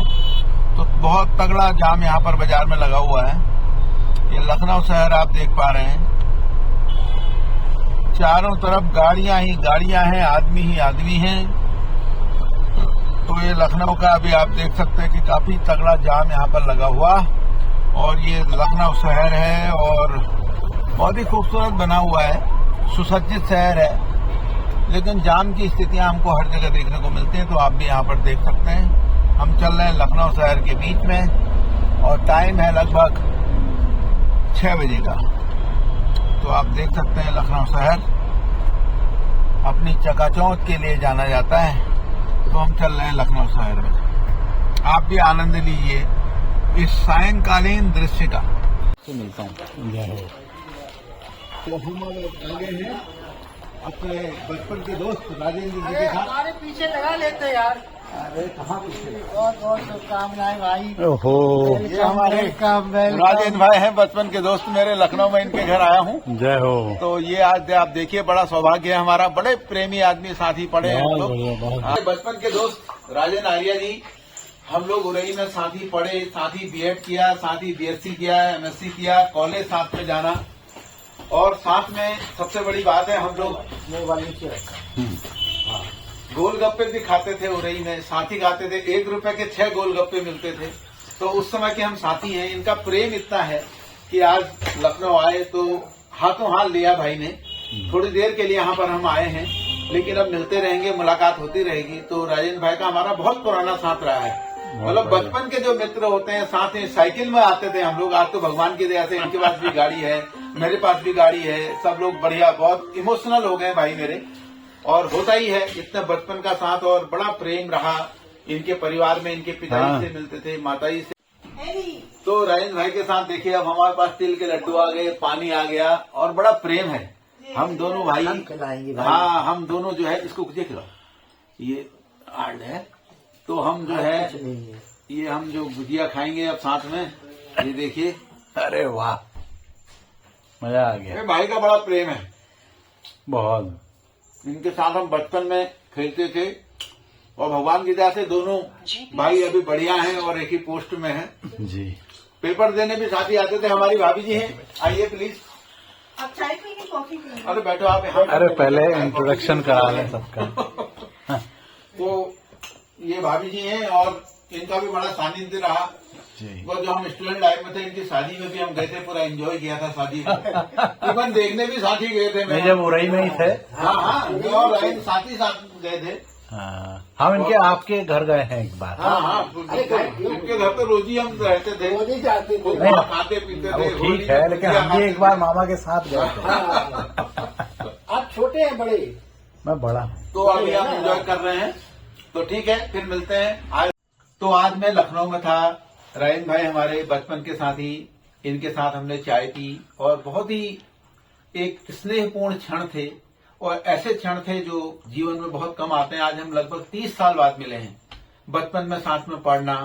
तो बहुत तगड़ा जाम यहाँ पर बाजार में लगा हुआ है। ये लखनऊ शहर आप देख पा रहे हैं, चारों तरफ गाड़ियां ही गाड़ियां हैं, आदमी ही आदमी हैं। तो ये लखनऊ का अभी आप देख सकते हैं कि काफी तगड़ा जाम यहाँ पर लगा हुआ। और ये लखनऊ शहर है और बहुत ही खूबसूरत बना हुआ है, सुसज्जित शहर है। लेकिन जाम की स्थितियां हमको हर जगह देखने को मिलती हैं। तो आप भी यहाँ पर देख सकते हैं। हम चल रहे हैं लखनऊ शहर के बीच में और टाइम है लगभग 6 बजे का। तो आप देख सकते हैं लखनऊ शहर अपनी चकाचौंध के लिए जाना जाता है। तो हम चल रहे हैं लखनऊ शहर में। आप भी आनंद लीजिए इस सायंकालीन दृश्य का। तो मिलता हूँ। तो हम आगे हैं अपने बचपन के दोस्त राजेंद्र जी के साथ। हमारे पीछे लगा लेते यार। अरे कहाँ पीछे? बहुत बहुत शुभकामनाएं भाई। ओहो, ये हमारे राजेंद्र भाई हैं, बचपन के दोस्त मेरे। लखनऊ में इनके घर आया हूँ। जय हो। तो ये आज आप देखिए, बड़ा सौभाग्य है हमारा। बड़े प्रेमी आदमी साथी पड़े हैं हम लोग। बचपन के दोस्त राजेंद्र आर्या जी, हम लोग उरई में साथ ही पढ़े, साथ ही बीएड किया, साथ ही बीएससी किया, एमएससी किया, कॉलेज साथ में जाना। और साथ में सबसे बड़ी बात है, हम लोग गोलगप्पे भी खाते थे उरई में, साथ ही खाते थे। 1 रुपए के 6 गोलगप्पे मिलते थे। तो उस समय के हम साथी हैं। इनका प्रेम इतना है कि आज लखनऊ आए तो हाथों हाथ लिया भाई ने। थोड़ी देर के लिए यहाँ पर हम आए हैं, लेकिन अब मिलते रहेंगे, मुलाकात होती रहेगी। तो राजेंद्र भाई का हमारा बहुत पुराना साथ रहा है। मतलब बचपन के जो मित्र होते हैं, साथ में साइकिल में आते थे हम लोग। आज तो भगवान की दया से इनके पास भी गाड़ी है, मेरे पास भी गाड़ी है। सब लोग बढ़िया, बहुत इमोशनल हो गए भाई मेरे। और होता ही है, इतना बचपन का साथ और बड़ा प्रेम रहा इनके परिवार में। इनके पिताजी से मिलते थे, माताजी से। तो राजेंद्र भाई के साथ देखिए, अब हमारे पास तिल के लड्डू आ गए, पानी आ गया और बड़ा प्रेम है। हम दोनों भाई, हाँ हम दोनों जो है, इसको देख लो, ये आर्ट है। तो हम जो है, ये हम जो गुजिया खाएंगे अब साथ में, ये देखिए। अरे वाह, मजा आ गया। भाई का बड़ा प्रेम है बहुत। इनके साथ हम बचपन में खेलते थे और भगवान की दया से दोनों भाई अभी बढ़िया हैं और एक ही पोस्ट में हैं। जी। पेपर देने भी साथ ही आते थे। हमारी भाभी जी हैं, आइए प्लीज। अब चाय पीनी, कॉफी पीनी? अरे बैठो आप यहाँ। अरे पहले इंट्रोडक्शन करा लें सबका। तो ये भाभी जी हैं और इनका भी बड़ा सानिध्य रहा। वो जो हम स्टूडेंट लाइफ में थे, इनकी शादी में भी हम गए थे, पूरा एंजॉय किया था शादी में। इवन देखने भी साथ ही गए थे। मैं जब उरई में ही थे। हाँ हाँ, और साथ ही साथ गए थे। हाँ, हम इनके आपके घर गए हैं एक बार। हाँ हाँ, इनके घर तो रोज ही हम रहते थे, रोज ही जाते थे, खाते पीते थे। ठीक है, लेकिन हम भी एक बार मामा के साथ गए थे। आप छोटे हैं बड़े? मैं बड़ा। तो अभी हम एंजॉय कर रहे हैं। तो ठीक है, फिर मिलते हैं। आज तो आज मैं लखनऊ में था। राजेंद्र भाई हमारे बचपन के साथी, इनके साथ हमने चाय पी और बहुत ही एक स्नेहपूर्ण क्षण थे। और ऐसे क्षण थे जो जीवन में बहुत कम आते हैं। आज हम लगभग 30 साल बाद मिले हैं। बचपन में साथ में पढ़ना,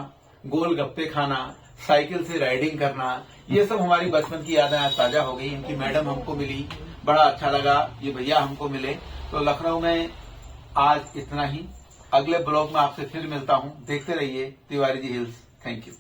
गोलगप्पे खाना, साइकिल से राइडिंग करना, ये सब हमारी बचपन की यादें आज ताजा हो गई। इनकी मैडम हमको मिली, बड़ा अच्छा लगा। ये भैया हमको मिले। तो लखनऊ में आज इतना ही। अगले ब्लॉग में आपसे फिर मिलता हूँ। देखते रहिए Tiwari ji hills. Thank you.